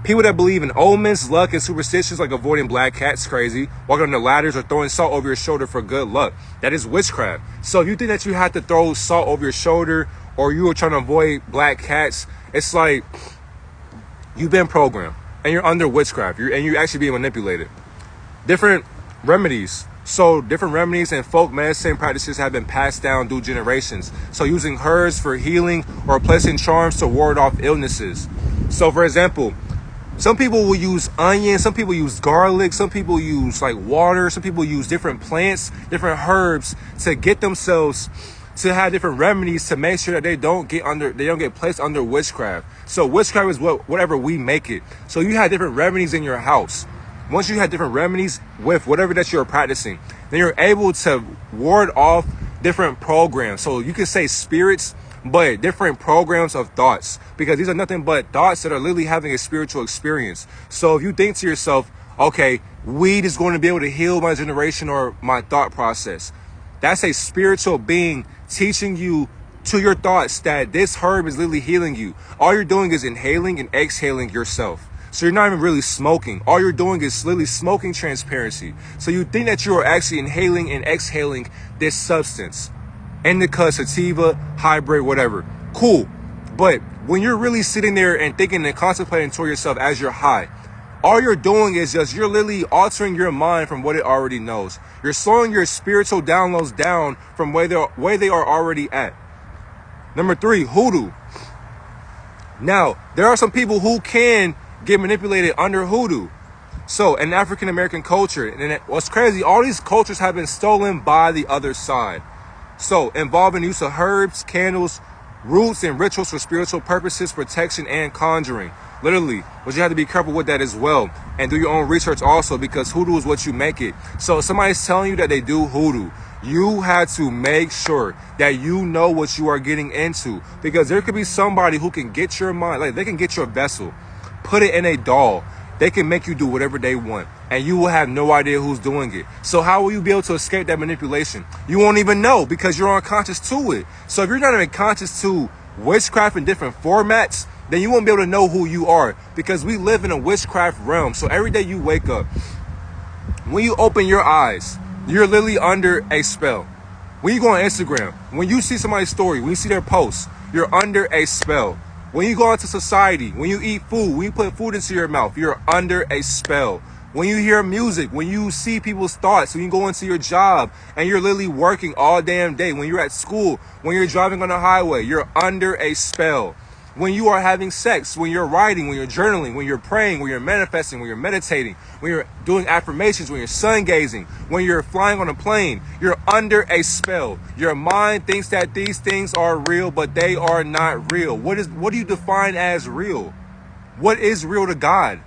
People that believe in omens, luck, and superstitions like avoiding black cats, crazy. Walking on the ladders or throwing salt over your shoulder for good luck. That is witchcraft. So if you think that you have to throw salt over your shoulder or you are trying to avoid black cats, it's like you've been programmed and you're under witchcraft and you're actually being manipulated. Different remedies. So different remedies and folk medicine practices have been passed down through generations. So using herbs for healing or placing charms to ward off illnesses. So for example, some people will use onion, some people use garlic, some people use like water, some people use different plants, different herbs to get themselves to have different remedies to make sure that they don't get placed under witchcraft. So witchcraft is whatever we make it. So you have different remedies in your house. Once you have different remedies with whatever that you're practicing, then you're able to ward off different programs. So you can say spirits, but different programs of thoughts, because these are nothing but thoughts that are literally having a spiritual experience. So if you think to yourself, okay, weed is going to be able to heal my generation or my thought process, that's a spiritual being teaching you to your thoughts that this herb is literally healing you. All you're doing is inhaling and exhaling yourself. So you're not even really smoking. All you're doing is literally smoking transparency. So you think that you are actually inhaling and exhaling this substance. Indica, sativa, hybrid, whatever. Cool. But when you're really sitting there and thinking and contemplating toward yourself as you're high, all you're doing is you're literally altering your mind from what it already knows. You're slowing your spiritual downloads down from where they are already at. Number 3, hoodoo. Now, there are some people who can get manipulated under hoodoo. So in African American culture, and what's crazy, all these cultures have been stolen by the other side. So involving use of herbs, candles, roots, and rituals for spiritual purposes, protection, and conjuring. Literally, but you have to be careful with that as well. And do your own research also, because hoodoo is what you make it. So if somebody's telling you that they do hoodoo, you have to make sure that you know what you are getting into. Because there could be somebody who can get your mind, like they can get your vessel, put it in a doll. They can make you do whatever they want, and you will have no idea who's doing it. So how will you be able to escape that manipulation? You won't even know, because you're unconscious to it. So if you're not even conscious to witchcraft in different formats, then you won't be able to know who you are, because we live in a witchcraft realm. So every day you wake up, when you open your eyes, you're literally under a spell. When you go on Instagram, when you see somebody's story, when you see their posts, you're under a spell. When you go into society, when you eat food, when you put food into your mouth, you're under a spell. When you hear music, when you see people's thoughts, when you go into your job and you're literally working all damn day, when you're at school, when you're driving on the highway, you're under a spell. When you are having sex, when you're writing, when you're journaling, when you're praying, when you're manifesting, when you're meditating, when you're doing affirmations, when you're sun gazing, when you're flying on a plane, you're under a spell. Your mind thinks that these things are real, but they are not real. What do you define as real? What is real to God?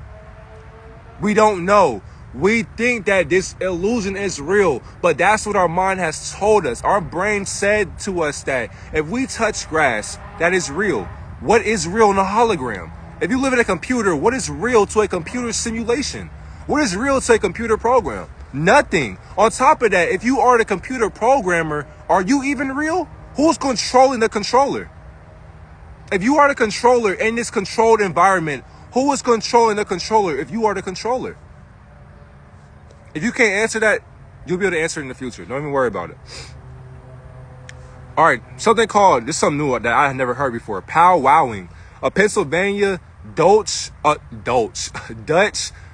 We don't know. We think that this illusion is real, but that's what our mind has told us. Our brain said to us that if we touch grass, that is real. What is real in a hologram? If you live in a computer, what is real to a computer simulation? What is real to a computer program? Nothing. On top of that, if you are the computer programmer, are you even real? Who's controlling the controller? If you are the controller in this controlled environment, who is controlling the controller if you are the controller? If you can't answer that, You'll be able to answer it in the future. Don't even worry about it. All right, something called, this is something new that I had never heard before, powwowing. A Pennsylvania Dutch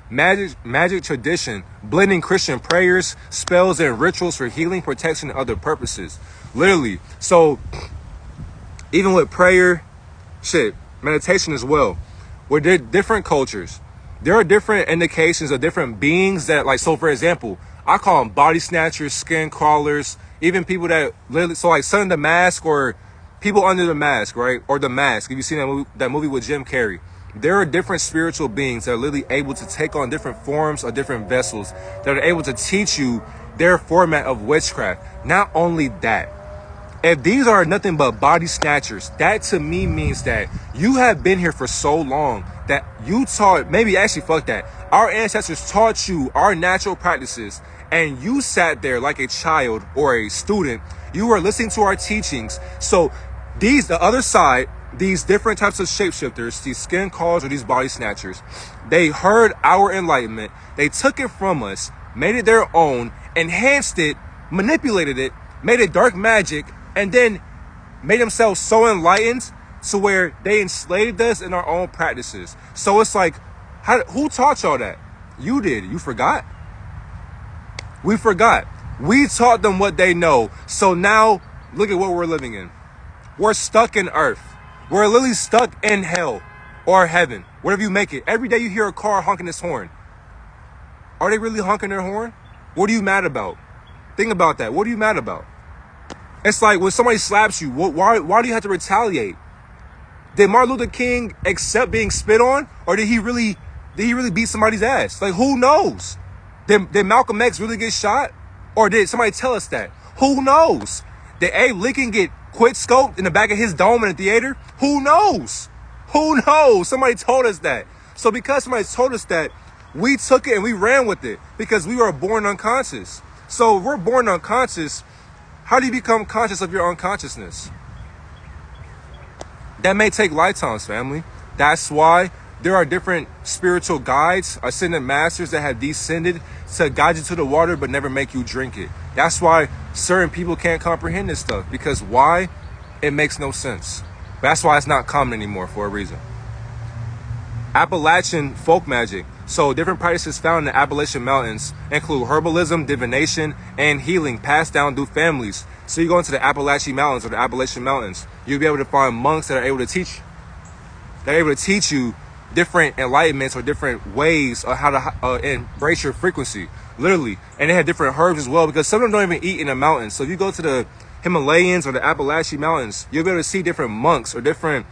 magic tradition, blending Christian prayers, spells, and rituals for healing, protection, and other purposes. Literally. So even with prayer, meditation as well, where there are different cultures, there are different indications of different beings that, like, so for example, I call them body snatchers, skin crawlers, even people that literally, so like Son of the Mask, or people under the mask, right? Or The Mask. If you've seen that movie with Jim Carrey, there are different spiritual beings that are literally able to take on different forms or different vessels that are able to teach you their format of witchcraft. Not only that, if these are nothing but body snatchers, that to me means that you have been here for so long that you taught, maybe actually fuck that, our ancestors taught you our natural practices, and you sat there like a child or a student. You were listening to our teachings. So the other side, these different types of shapeshifters, these skin crawlers or these body snatchers, they heard our enlightenment, they took it from us, made it their own, enhanced it, manipulated it, made it dark magic, and then made themselves so enlightened to where they enslaved us in our own practices. So it's like, who taught y'all that? You did. You forgot? We forgot. We taught them what they know. So now look at what we're living in. We're stuck in earth. We're literally stuck in hell or heaven, whatever you make it. Every day you hear a car honking its horn. Are they really honking their horn? What are you mad about? Think about that. What are you mad about? It's like when somebody slaps you, why do you have to retaliate? Did Martin Luther King accept being spit on? Or did he really beat somebody's ass? Like, who knows? Did Malcolm X really get shot? Or did somebody tell us that? Who knows? Did Abe Lincoln get quick scoped in the back of his dome in the theater? Who knows? Who knows? Somebody told us that. So because somebody told us that, we took it and we ran with it because we were born unconscious. So if we're born unconscious, how do you become conscious of your unconsciousness? That may take lifetimes, family. That's why there are different spiritual guides, ascended masters that have descended to guide you to the water but never make you drink it. That's why certain people can't comprehend this stuff. Because why? It makes no sense. That's why it's not common anymore, for a reason. Appalachian folk magic. So different practices found in the Appalachian Mountains include herbalism, divination, and healing passed down through families. So you go into the Appalachian Mountains or the Appalachian Mountains, you'll be able to find monks that are able to teach. They're able to teach you different enlightenments or different ways of how to embrace your frequency, literally. And they have different herbs as well, because some of them don't even eat in the mountains. So if you go to the Himalayas or the Appalachian Mountains, you'll be able to see different monks or different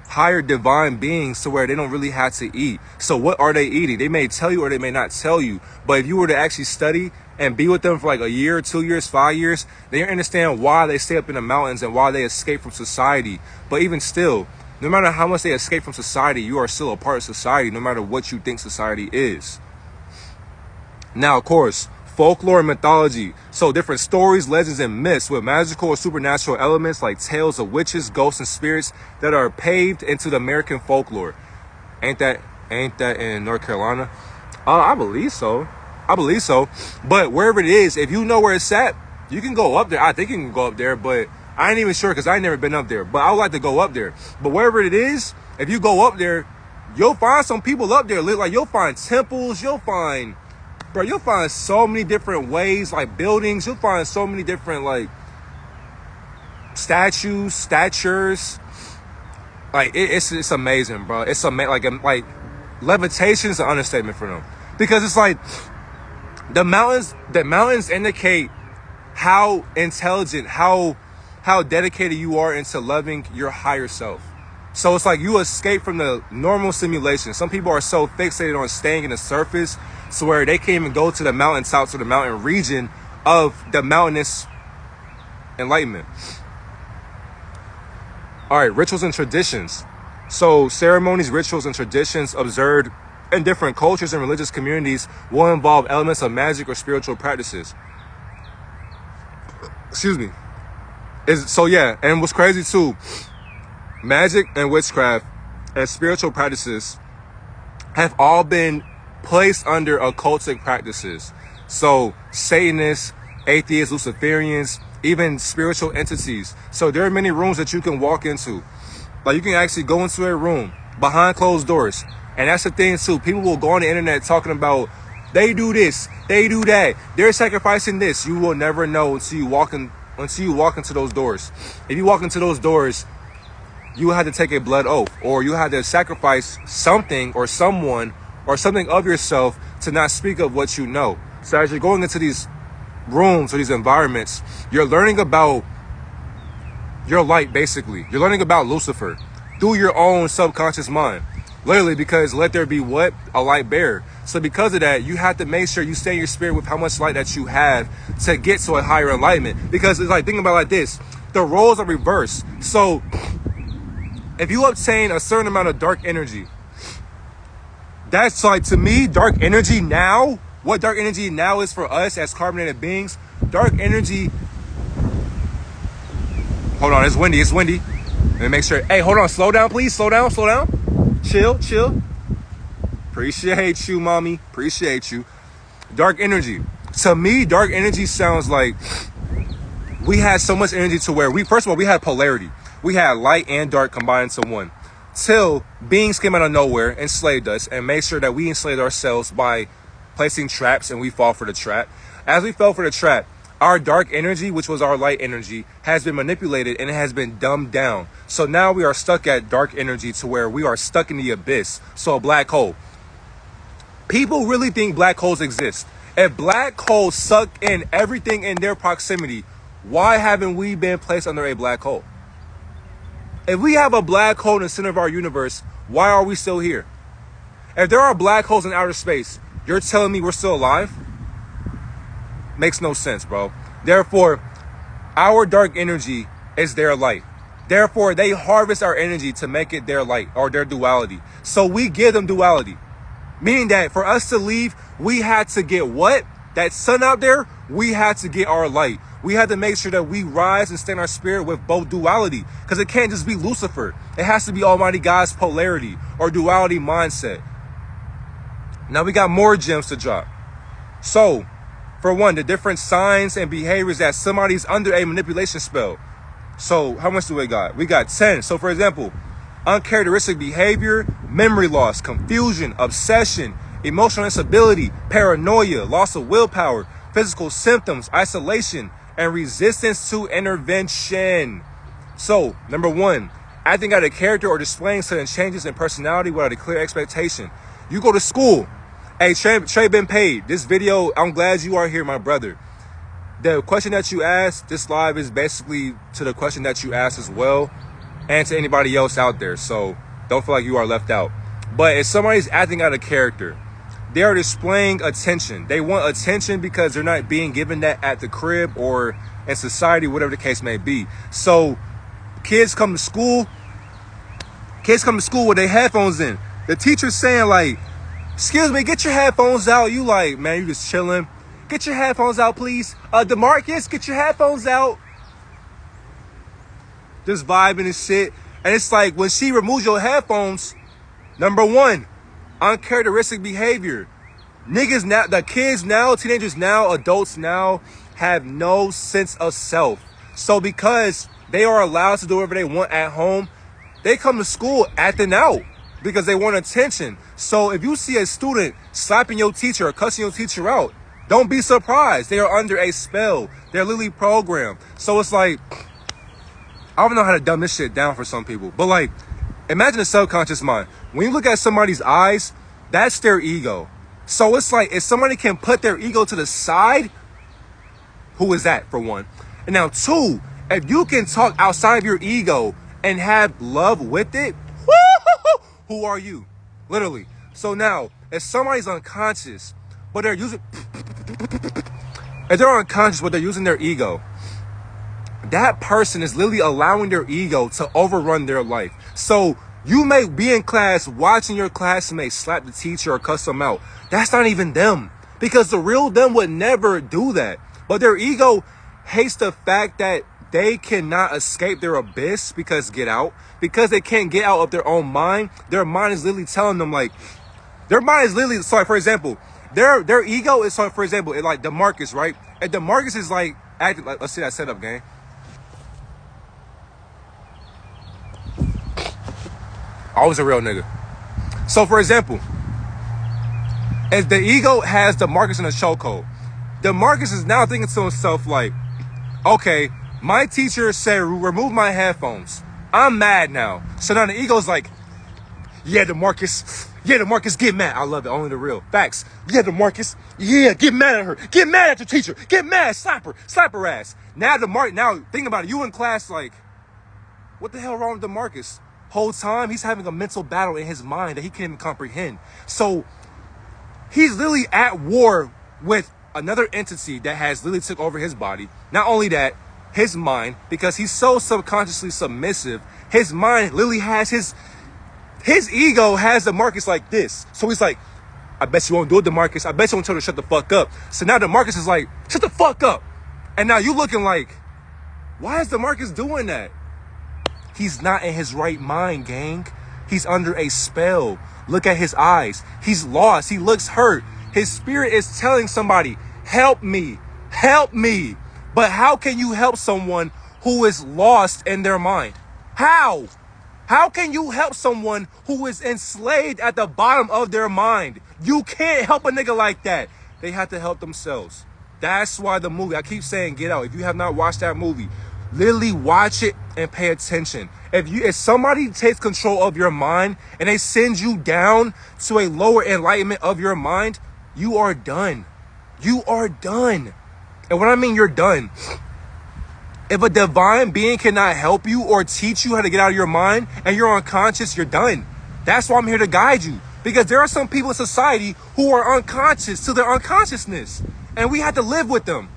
higher divine beings to where they don't really have to eat. So what are they eating? They may tell you or they may not tell you. But if you were to actually study and be with them for like a year, 2 years, 5 years, they understand why they stay up in the mountains and why they escape from society. But even still, no matter how much they escape from society, you are still a part of society, no matter what you think society is. Now, of course, folklore and mythology. So different stories, legends, and myths with magical or supernatural elements like tales of witches, ghosts, and spirits that are paved into the American folklore. Ain't that in North Carolina? I believe so. But wherever it is, if you know where it's at, you can go up there. I think you can go up there, but I ain't even sure because I ain't never been up there. But I would like to go up there. But wherever it is, if you go up there, you'll find some people up there. Like, you'll find temples. You'll find so many different ways, like buildings. You'll find so many different, like, statures. Like, it's amazing, bro. It's amazing. Like levitation is an understatement for them. Because it's like, the mountains indicate how intelligent, how dedicated you are into loving your higher self. So it's like you escape from the normal simulation. Some people are so fixated on staying in the surface to where they can't even go to the mountaintops or the mountain region of the mountainous enlightenment. All right, rituals and traditions. So ceremonies, rituals, and traditions observed in different cultures and religious communities will involve elements of magic or spiritual practices. Excuse me. And what's crazy too, magic and witchcraft and spiritual practices have all been placed under occultic practices. So Satanists, atheists, Luciferians, even spiritual entities. So there are many rooms that you can walk into. Like you can actually go into a room behind closed doors. And that's the thing too. People will go on the internet talking about they do this, they do that, they're sacrificing this. You will never know until you walk into those doors. If you walk into those doors, you have to take a blood oath, or you have to sacrifice something or someone or something of yourself to not speak of what you know. So as you're going into these rooms or these environments, you're learning about your light, basically. You're learning about Lucifer through your own subconscious mind. Literally, because let there be what? A light bearer. So because of that, you have to make sure you stay in your spirit with how much light that you have to get to a higher enlightenment. Because it's like, think about it like this. The roles are reversed. So if you obtain a certain amount of dark energy, that's like, to me, dark energy now, what dark energy now is for us as carbonated beings, dark energy. Hold on, it's windy. Let me make sure. Hey, hold on, slow down, please. Slow down. Chill. Appreciate you, mommy. Appreciate you. Dark energy. To me, dark energy sounds like we had so much energy to where first of all, we had polarity. We had light and dark combined into one. Till beings came out of nowhere, enslaved us, and made sure that we enslaved ourselves by placing traps, and we fall for the trap. As we fell for the trap, our dark energy, which was our light energy, has been manipulated and it has been dumbed down. So now we are stuck at dark energy to where we are stuck in the abyss. So a black hole. People really think black holes exist. If black holes suck in everything in their proximity, why haven't we been placed under a black hole? If we have a black hole in the center of our universe, why are we still here? If there are black holes in outer space, you're telling me we're still alive? Makes no sense, bro. Therefore, our dark energy is their light. Therefore, they harvest our energy to make it their light or their duality. So we give them duality. Meaning that for us to leave, we had to get what? That sun out there, we had to get our light. We had to make sure that we rise and stay in our spirit with both duality. Because it can't just be Lucifer. It has to be Almighty God's polarity or duality mindset. Now we got more gems to drop. So, for one, the different signs and behaviors that somebody's under a manipulation spell. So how much do we got? We got 10. So for example, uncharacteristic behavior, memory loss, confusion, obsession, emotional instability, paranoia, loss of willpower, physical symptoms, isolation, and resistance to intervention. So, number 1, acting out of character or displaying sudden changes in personality without a clear expectation. You go to school. Hey, Trey been paid. This video, I'm glad you are here, my brother. The question that you asked, this live is basically to the question that you asked as well, and to anybody else out there. So don't feel like you are left out. But if somebody's acting out of character, they are displaying attention. They want attention because they're not being given that at the crib or in society, whatever the case may be. So kids come to school with their headphones in. The teacher's saying like, excuse me, get your headphones out. You like, man, you just chilling. Get your headphones out, please. DeMarcus, get your headphones out. Just vibing and shit. And it's like, when she removes your headphones, number 1, uncharacteristic behavior. Niggas now, the kids now, teenagers now, adults now have no sense of self. So because they are allowed to do whatever they want at home, they come to school acting out because they want attention. So if you see a student slapping your teacher or cussing your teacher out, don't be surprised. They are under a spell. They're literally programmed. So it's like, I don't know how to dumb this shit down for some people, but like, imagine a subconscious mind. When you look at somebody's eyes, that's their ego. So it's like, if somebody can put their ego to the side, who is that, for one? And now 2, if you can talk outside of your ego and have love with it, who are you? Literally. So now, if somebody's unconscious, but they're using, if they're unconscious, but they're using their ego, that person is literally allowing their ego to overrun their life. So you may be in class watching your classmates slap the teacher or cuss them out. That's not even them, because the real them would never do that. But their ego hates the fact that they cannot escape their abyss because they can't get out of their own mind. Their mind is literally telling them, like, their mind is literally, sorry, for example, Their ego is, so for example, like DeMarcus, right? And DeMarcus is like acting like, let's see that setup game. Always a real nigga. So for example, as the ego has DeMarcus in a chokehold, DeMarcus is now thinking to himself like, okay, my teacher said remove my headphones. I'm mad now. So now the ego's like, yeah, DeMarcus, get mad. I love it. Only the real. Facts. Yeah, DeMarcus. Yeah, get mad at her. Get mad at your teacher. Get mad. Slap her ass. Now now think about it. You in class like, what the hell wrong with DeMarcus? Whole time he's having a mental battle in his mind that he can't even comprehend. So he's literally at war with another entity that has literally took over his body. Not only that, his mind, because he's so subconsciously submissive, his mind literally has his ego has DeMarcus like this. So he's like, I bet you won't do it, DeMarcus. I bet you won't tell her to shut the fuck up. So now DeMarcus is like, shut the fuck up. And now you looking like, why is DeMarcus doing that? He's not in his right mind, gang. He's under a spell. Look at his eyes. He's lost. He looks hurt. His spirit is telling somebody, help me, help me. But how can you help someone who is lost in their mind? How? How can you help someone who is enslaved at the bottom of their mind? You can't help a nigga like that. They have to help themselves. That's why the movie, I keep saying Get Out. If you have not watched that movie, literally watch it and pay attention. If somebody takes control of your mind and they send you down to a lower enlightenment of your mind, you are done. You are done. And when I mean you're done, if a divine being cannot help you or teach you how to get out of your mind and you're unconscious, you're done. That's why I'm here to guide you. Because there are some people in society who are unconscious to their unconsciousness. And we have to live with them.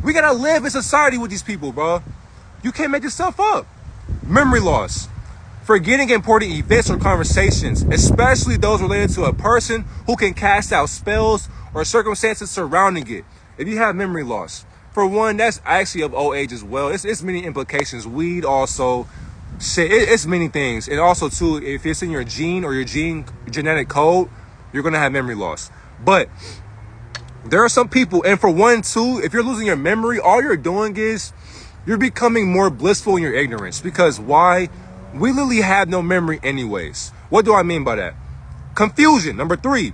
We got to live in society with these people, bro. You can't make yourself up. Memory loss. Forgetting important events or conversations, especially those related to a person who can cast out spells or circumstances surrounding it. If you have memory loss, for one, that's actually of old age as well. It's many implications. Weed also, shit, it's many things. And also, too, if it's in your gene or your genetic code, you're going to have memory loss. But there are some people, and for one, too, if you're losing your memory, all you're doing is you're becoming more blissful in your ignorance. Because why? We literally have no memory anyways. What do I mean by that? Confusion. Number 3.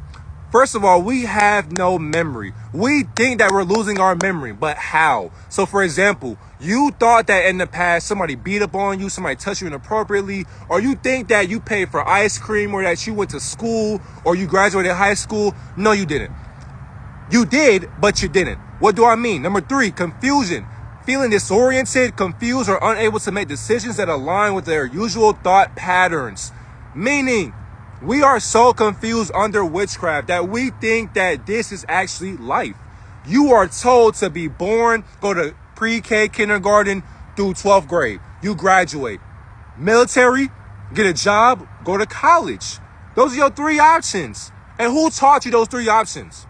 First of all, we have no memory. We think that we're losing our memory, but how? So for example, you thought that in the past somebody beat up on you, somebody touched you inappropriately, or you think that you paid for ice cream or that you went to school or you graduated high school. No, you didn't. You did, but you didn't. What do I mean? Number 3, confusion. Feeling disoriented, confused, or unable to make decisions that align with their usual thought patterns. Meaning, we are so confused under witchcraft that we think that this is actually life. You are told to be born, go to pre-K, kindergarten, through 12th grade. You graduate. Military, get a job, go to college. Those are your 3 options. And who taught you those 3 options?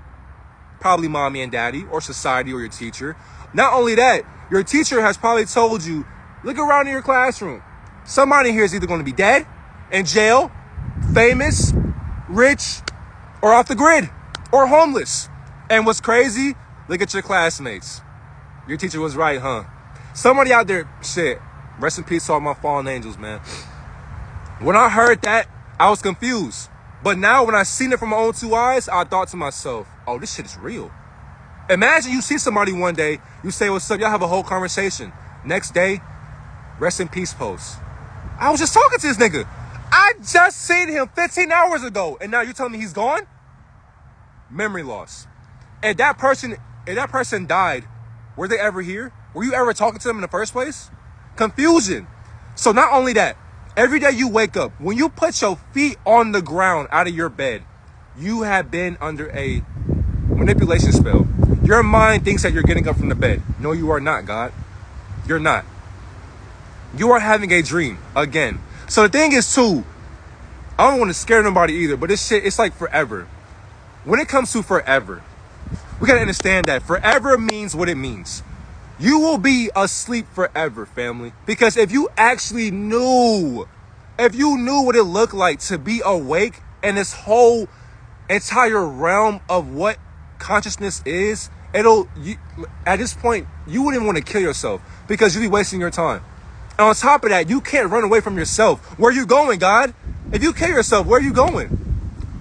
Probably mommy and daddy, or society, or your teacher. Not only that, your teacher has probably told you, look around in your classroom. Somebody here is either going to be dead, in jail, famous, rich, or off the grid, or homeless. And what's crazy, look at your classmates. Your teacher was right, huh? Somebody out there, shit, rest in peace to all my fallen angels, man. When I heard that, I was confused. But now when I seen it from my own 2 eyes, I thought to myself, oh, this shit is real. Imagine you see somebody one day, you say, what's up, y'all have a whole conversation. Next day, rest in peace post. I was just talking to this nigga. I just seen him 15 hours ago, and now you're telling me he's gone? Memory loss. And that person died, were they ever here? Were you ever talking to them in the first place? Confusion. So not only that, every day you wake up, when you put your feet on the ground out of your bed, you have been under a manipulation spell. Your mind thinks that you're getting up from the bed. No, you are not, God. You're not. You are having a dream again. So the thing is, too, I don't want to scare nobody either, but this shit, it's like forever. When it comes to forever, we got to understand that forever means what it means. You will be asleep forever, family. Because if you actually knew, what it looked like to be awake in this whole entire realm of what consciousness is, at this point, you wouldn't want to kill yourself because you'd be wasting your time. And on top of that, you can't run away from yourself. Where are you going, God? If you kill yourself, where are you going?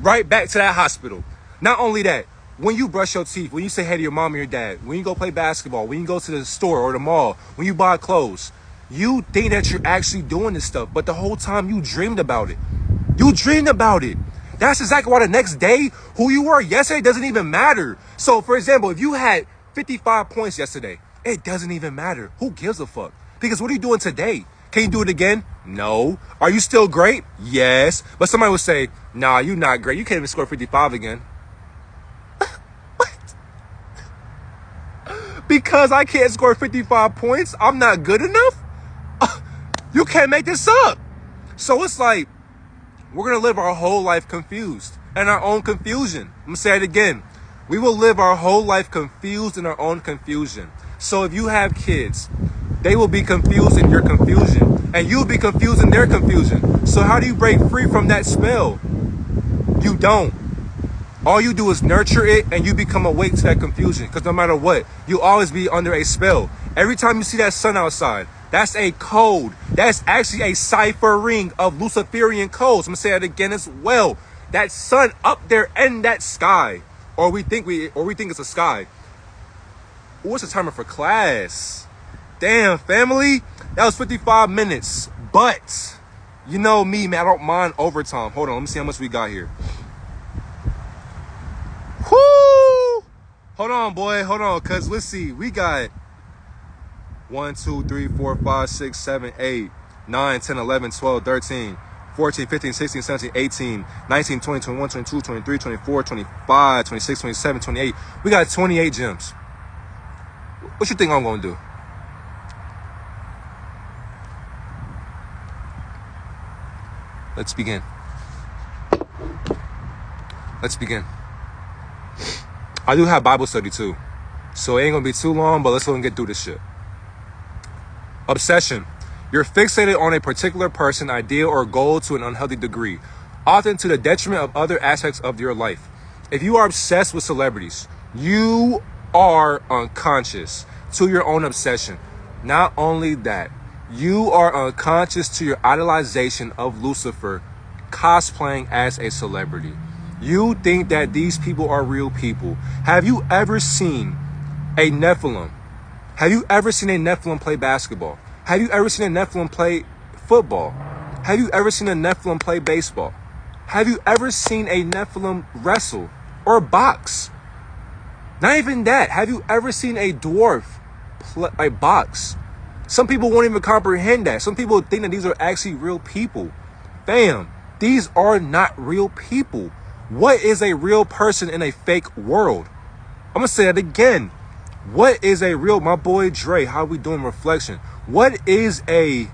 Right back to that hospital. Not only that, when you brush your teeth, when you say hey to your mom or your dad, when you go play basketball, when you go to the store or the mall, when you buy clothes, you think that you're actually doing this stuff, but the whole time you dreamed about it. You dreamed about it. That's exactly why the next day, who you were yesterday doesn't even matter. So, for example, if you had 55 points yesterday, it doesn't even matter. Who gives a fuck? Because what are you doing today? Can you do it again? No. Are you still great? Yes. But somebody would say, nah, you're not great. You can't even score 55 again. What? Because I can't score 55 points, I'm not good enough? You can't make this up. So it's like, we're going to live our whole life confused and our own confusion. I'm going to say it again. We will live our whole life confused in our own confusion. So if you have kids, they will be confused in your confusion and you'll be confused in their confusion. So how do you break free from that spell? You don't. All you do is nurture it and you become awake to that confusion. Because no matter what, you'll always be under a spell. Every time you see that sun outside, that's a code. That's actually a ciphering of Luciferian codes. I'm gonna say that again as well. That sun up there in that sky, or we think it's a sky. What's the timer for class? Damn, family, that was 55 minutes. But you know me, man, I don't mind overtime. Hold on, let me see how much we got here. Whoo! Hold on, boy, hold on, cause let's see, we got 1, 2, 3, 4, 5, 6, 7, 8, 9, 10, 11, 12, 13, 14, 15, 16, 17, 18, 19, 20, 21, 22, 23, 24, 25, 26, 27, 28. We got 28 gems. What you think I'm going to do? Let's begin. Let's begin. I do have Bible study too. So it ain't going to be too long, but let's go and get through this shit. Obsession. You're fixated on a particular person, idea, or goal to an unhealthy degree, often to the detriment of other aspects of your life. If you are obsessed with celebrities, you are unconscious to your own obsession. Not only that, you are unconscious to your idolization of Lucifer, cosplaying as a celebrity. You think that these people are real people. Have you ever seen a Nephilim? Have you ever seen a Nephilim play basketball? Have you ever seen a Nephilim play football? Have you ever seen a Nephilim play baseball? Have you ever seen a Nephilim wrestle or box? Not even that. Have you ever seen a dwarf play box? Some people won't even comprehend that. Some people think that these are actually real people. Fam, these are not real people. What is a real person in a fake world? I'm going to say that again. What is a real, my boy Dre, how we doing reflection? What is a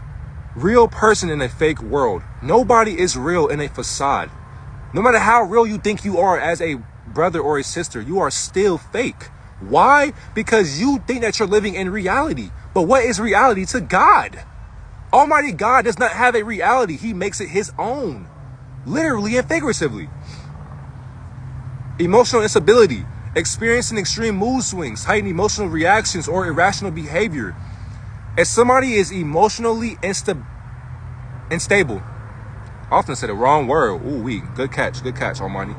real person in a fake world? Nobody is real in a facade. No matter how real you think you are as a brother or a sister, you are still fake. Why? Because you think that you're living in reality. But what is reality to God? Almighty God does not have a reality. He makes it his own, literally and figuratively. Emotional instability. Experiencing extreme mood swings, heightened emotional reactions, or irrational behavior. If somebody is emotionally unstable, I often say the wrong word. Ooh, good catch, Almighty.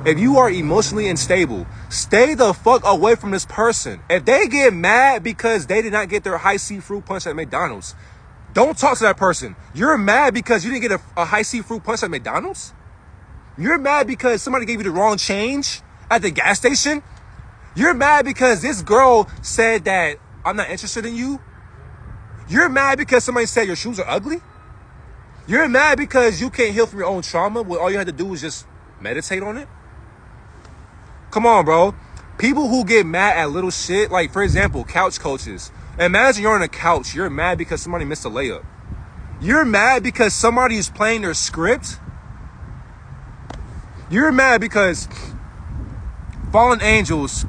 If you are emotionally unstable, stay the fuck away from this person. If they get mad because they did not get their high C fruit punch at McDonald's, don't talk to that person. You're mad because you didn't get a high C fruit punch at McDonald's? You're mad because somebody gave you the wrong change at the gas station? You're mad because this girl said that I'm not interested in you? You're mad because somebody said your shoes are ugly? You're mad because you can't heal from your own trauma when all you had to do was just meditate on it? Come on, bro. People who get mad at little shit, like, for example, couch coaches. Imagine you're on a couch. You're mad because somebody missed a layup. You're mad because somebody is playing their script. You're mad because fallen angels,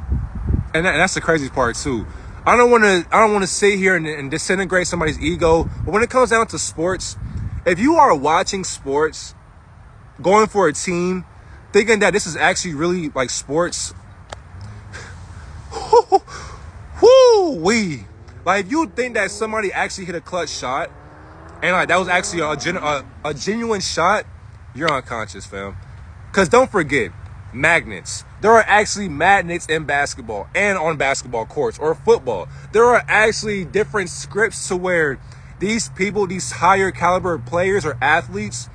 and that's the crazy part too. I don't want to sit here and disintegrate somebody's ego, but when it comes down to sports, if you are watching sports, going for a team, thinking that this is actually really like sports, Woo-wee. Like, if you think that somebody actually hit a clutch shot, and like that was actually a genuine shot, you're unconscious, fam. Because don't forget, magnets. There are actually magnets in basketball and on basketball courts or football. There are actually different scripts to where these people, these higher caliber players or athletes,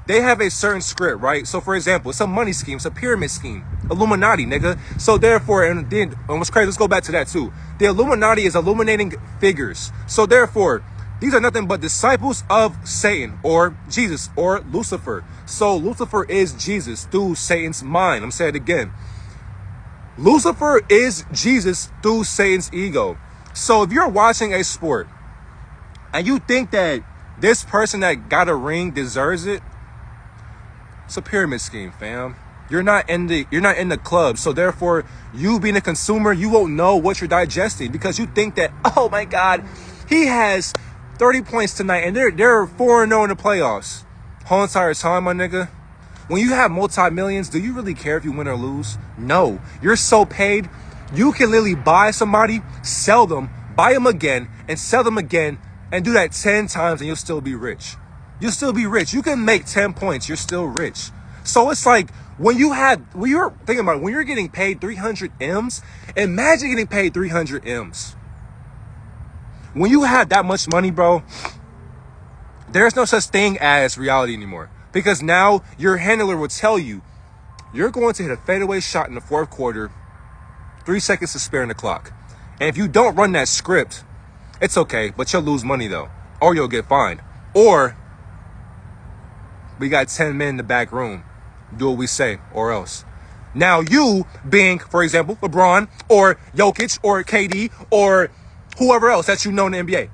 they have a certain script, right? So, for example, it's a money scheme. It's a pyramid scheme. Illuminati, nigga. So, therefore, and what's crazy, let's go back to that, too. The Illuminati is illuminating figures. So, therefore, these are nothing but disciples of Satan or Jesus or Lucifer. So, Lucifer is Jesus through Satan's mind. I'm saying it again. Lucifer is Jesus through Satan's ego. So, if you're watching a sport and you think that this person that got a ring deserves it, it's a pyramid scheme, fam. You're not in the club. So therefore, you being a consumer, you won't know what you're digesting because you think that, oh my God, he has 30 points tonight and they're 4-0 in the playoffs. Whole entire time, my nigga. When you have multi-millions, do you really care if you win or lose? No. You're so paid, you can literally buy somebody, sell them, buy them again, and sell them again, and do that 10 times and you'll still be rich. You'll still be rich. You can make 10 points. You're still rich. So it's like when you're thinking about it, when you're getting paid 300 M's, imagine getting paid 300 M's. When you have that much money, bro, there's no such thing as reality anymore. Because now your handler will tell you, you're going to hit a fadeaway shot in the fourth quarter, 3 seconds to spare in the clock. And if you don't run that script, it's okay, but you'll lose money though. Or you'll get fined. Or we got 10 men in the back room. Do what we say or else. Now you being, for example, LeBron or Jokic or KD or whoever else that you know in the NBA.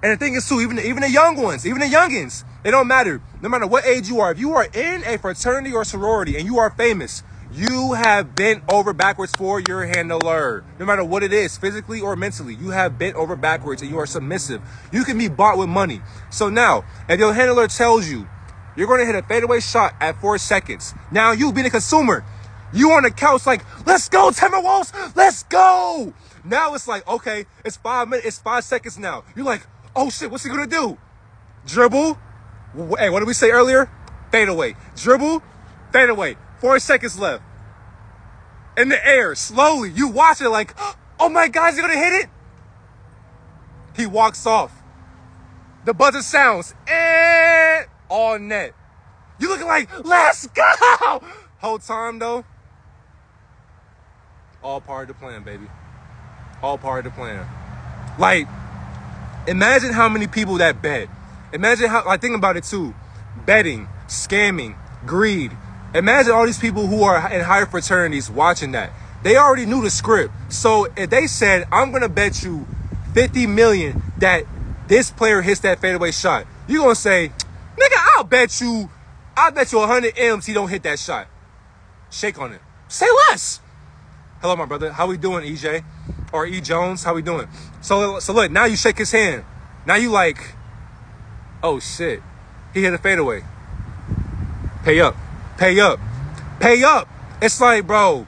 And the thing is too, even the young ones, even the youngins, it don't matter. No matter what age you are, if you are in a fraternity or sorority and you are famous, you have bent over backwards for your handler. No matter what it is, physically or mentally, you have bent over backwards and you are submissive. You can be bought with money. So now, if your handler tells you, you're going to hit a fadeaway shot at 4 seconds. Now, you being a consumer, you on the couch like, let's go, Timberwolves, let's go. Now it's like, okay, it's 5 minutes, it's 5 seconds now. You're like, oh shit, what's he going to do? Dribble. Hey, what did we say earlier? Fadeaway. Dribble, fadeaway. 4 seconds left. In the air, slowly. You watch it like, oh my God, is he going to hit it? He walks off. The buzzer sounds. And all net. You looking like, let's go! Whole time, though, all part of the plan, baby. All part of the plan. Like, imagine how many people that bet. Imagine how, like, think about it, too. Betting, scamming, greed. Imagine all these people who are in higher fraternities watching that. They already knew the script. So if they said, I'm going to bet you 50 million that this player hits that fadeaway shot, you're going to say, nigga, I'll bet you 100 M's he don't hit that shot. Shake on it. Say less. Hello, my brother. How we doing, EJ? Or E. Jones? How we doing? So look, now you shake his hand. Now you like, oh, shit. He hit a fadeaway. Pay up. Pay up. Pay up. It's like, bro,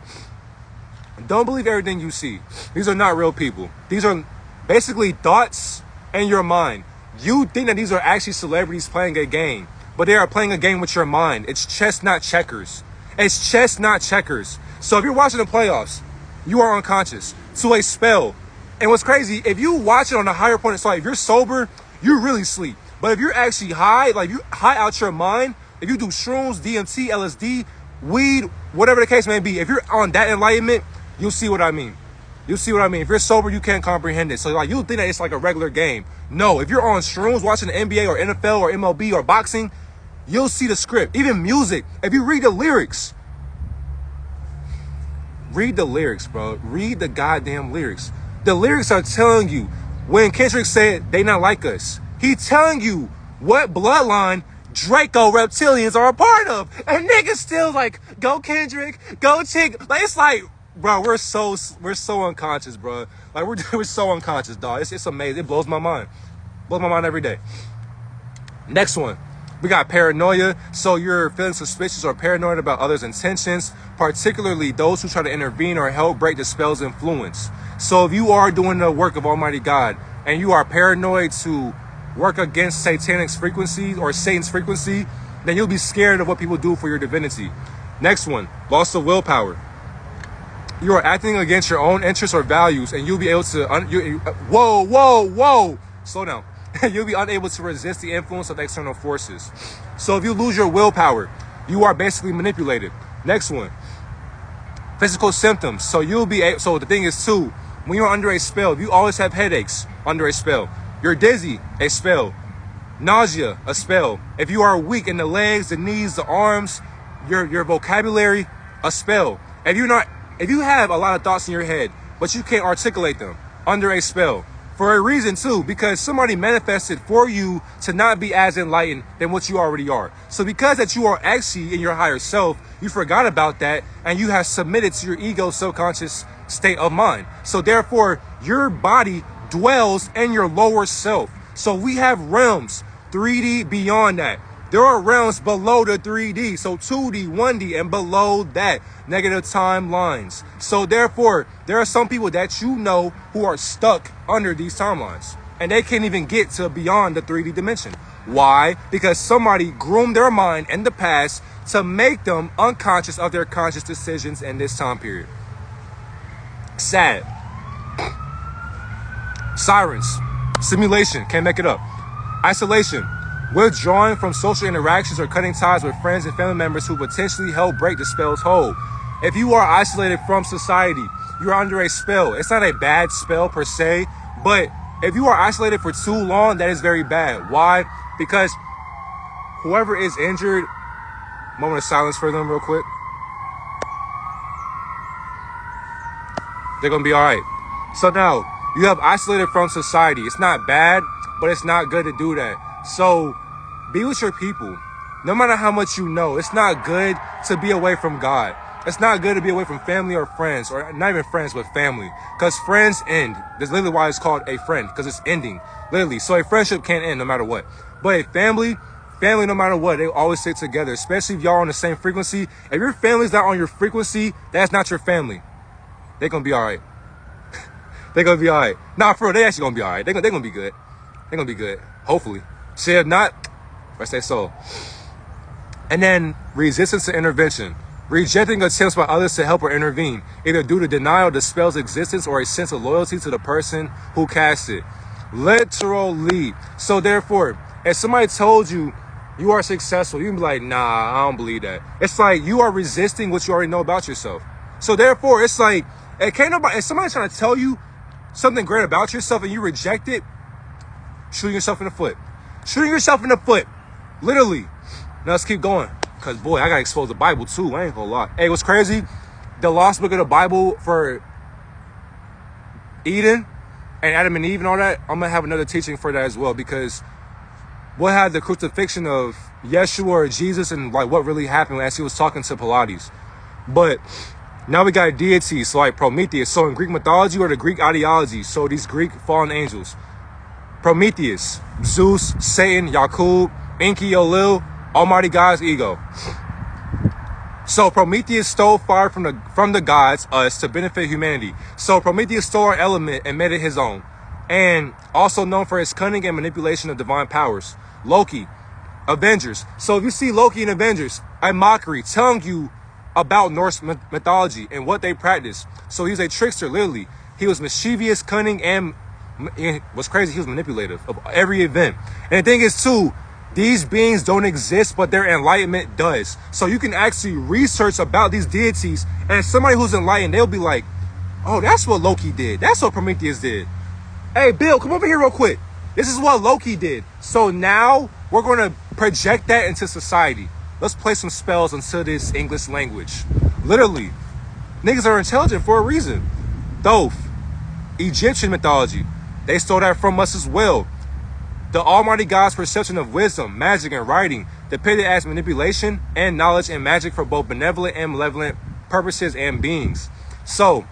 don't believe everything you see. These are not real people. These are basically thoughts in your mind. You think that these are actually celebrities playing a game, but they are playing a game with your mind. It's chess, not checkers. It's chess, not checkers. So if you're watching the playoffs, you are unconscious to a spell. And what's crazy, if you watch it on a higher point, it's like if you're sober, you really sleep. But if you're actually high, like you high out your mind, if you do shrooms, DMT, LSD, weed, whatever the case may be, if you're on that enlightenment, you'll see what I mean. You'll see what I mean. If you're sober, you can't comprehend it. So like you'll think that it's like a regular game. No, if you're on shrooms watching the NBA or NFL or MLB or boxing, you'll see the script. Even music. If you read the lyrics, bro. Read the goddamn lyrics. The lyrics are telling you when Kendrick said they not like us. He telling you what bloodline Draco reptilians are a part of. And niggas still like, go Kendrick, go Chick. Like it's like, bro, we're so unconscious, bro. Like we're so unconscious, dog. It's amazing. It blows my mind. Blows my mind every day. Next one. We got paranoia, so you're feeling suspicious or paranoid about others' intentions, particularly those who try to intervene or help break the spell's influence. So if you are doing the work of Almighty God and you are paranoid to work against Satanic's frequency or Satan's frequency, then you'll be scared of what people do for your divinity. Next one, loss of willpower. You are acting against your own interests or values, and you'll be able to... Whoa. Slow down. You'll be unable to resist the influence of external forces. So if you lose your willpower, you are basically manipulated. Next one, physical symptoms. So so the thing is too, when you're under a spell, if you always have headaches under a spell, you're dizzy, a spell, nausea, a spell. If you are weak in the legs, the knees, the arms, your vocabulary, a spell. If you have a lot of thoughts in your head, but you can't articulate them, under a spell. For a reason too, because somebody manifested for you to not be as enlightened than what you already are. So because that you are actually in your higher self, you forgot about that and you have submitted to your ego subconscious state of mind. So therefore, your body dwells in your lower self. So we have realms, 3D beyond that. There are realms below the 3D, so 2D, 1D, and below that, negative timelines. So therefore, there are some people that you know who are stuck under these timelines, and they can't even get to beyond the 3D dimension. Why? Because somebody groomed their mind in the past to make them unconscious of their conscious decisions in this time period. Sad. Sirens. Simulation. Can't make it up. Isolation. Withdrawing from social interactions or cutting ties with friends and family members who potentially help break the spell's hold. If you are isolated from society, you're under a spell. It's not a bad spell per se, but if you are isolated for too long, that is very bad. Why? Because whoever is injured, moment of silence for them real quick. They're going to be all right. So now, you have isolated from society. It's not bad, but it's not good to do that. So be with your people. No matter how much you know, it's not good to be away from God. It's not good to be away from family or friends, or not even friends, but family. Because friends end. That's literally why it's called a friend, because it's ending. Literally. So a friendship can't end no matter what. But a family, no matter what, they always stick together, especially if y'all are on the same frequency. If your family's not on your frequency, that's not your family. They're going to be all right. They're going to be all right. Nah, for real, they actually going to be all right. They're going to be good. They're going to be good. Hopefully. See, if not, I say so. And then resistance to intervention. Rejecting attempts by others to help or intervene, either due to denial of the spell's existence or a sense of loyalty to the person who cast it. Literally. So therefore, if somebody told you you are successful, you can be like, nah, I don't believe that. It's like you are resisting what you already know about yourself. So therefore, it's like, if somebody's trying to tell you something great about yourself and you reject it, shooting yourself in the foot. Shooting yourself in the foot. Literally. Now let's keep going. Because, boy, I got to expose the Bible, too. I ain't gonna lie. Hey, what's crazy? The lost book of the Bible for Eden and Adam and Eve and all that, I'm going to have another teaching for that as well. Because what had the crucifixion of Yeshua or Jesus and, like, what really happened as he was talking to Pilates. But now we got deities, so like Prometheus. So in Greek mythology or the Greek ideology, so these Greek fallen angels. Prometheus, Zeus, Satan, Yakub, Enki, Olil, Almighty God's ego. So Prometheus stole fire from the gods, us, to benefit humanity. So Prometheus stole our element and made it his own. And also known for his cunning and manipulation of divine powers. Loki, Avengers. So if you see Loki and Avengers, a mockery telling you about Norse mythology and what they practice. So he's a trickster, literally. He was mischievous, cunning, and what's crazy, he was manipulative of every event. And the thing is too, these beings don't exist, but their enlightenment does. So you can actually research about these deities, and somebody who's enlightened, they'll be like, oh, that's what Loki did. That's what Prometheus did. Hey, Bill, come over here real quick. This is what Loki did. So now we're going to project that into society. Let's play some spells into this English language. Literally. Niggas are intelligent for a reason. Thoth, Egyptian mythology. They stole that from us as well. The Almighty God's perception of wisdom, magic, and writing depicted as manipulation and knowledge and magic for both benevolent and malevolent purposes and beings. So,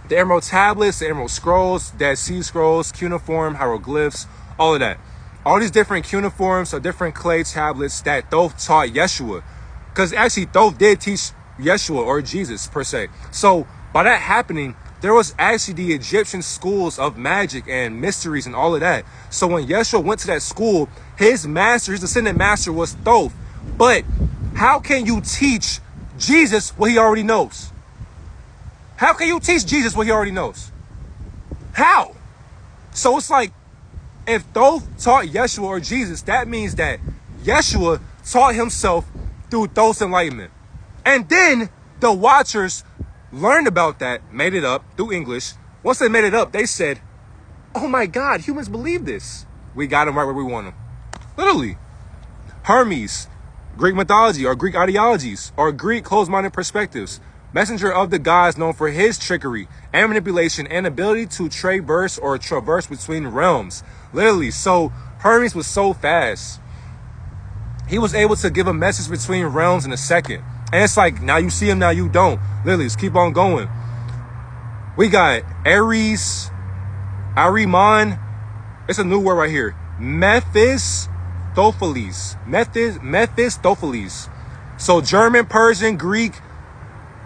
the Emerald Tablets, the Emerald Scrolls, Dead Sea Scrolls, cuneiform, hieroglyphs, all of that. all these different cuneiforms or different clay tablets that Thoth taught Yeshua. Because actually Thoth did teach Yeshua or Jesus per se. So by that happening, there was actually the Egyptian schools of magic and mysteries and all of that. So when Yeshua went to that school, his master, his ascended master was Thoth. But how can you teach Jesus what he already knows? How can you teach Jesus what he already knows? How? So it's like, if Thoth taught Yeshua or Jesus, that means that Yeshua taught himself through Thoth's enlightenment. And then the Watchers learned about that, made it up through English. Once they made it up, they said, oh my God, humans believe this. We got them right where we want them. Literally. Hermes, Greek mythology or Greek ideologies or Greek closed-minded perspectives. Messenger of the gods known for his trickery and manipulation and ability to traverse or traverse between realms. Literally. So Hermes was so fast. He was able to give a message between realms in a second. And it's like, now you see him, now you don't. Literally, let's keep on going. We got Aries, Ariman. It's a new word right here. Mephistopheles. Mephistopheles. So German, Persian, Greek,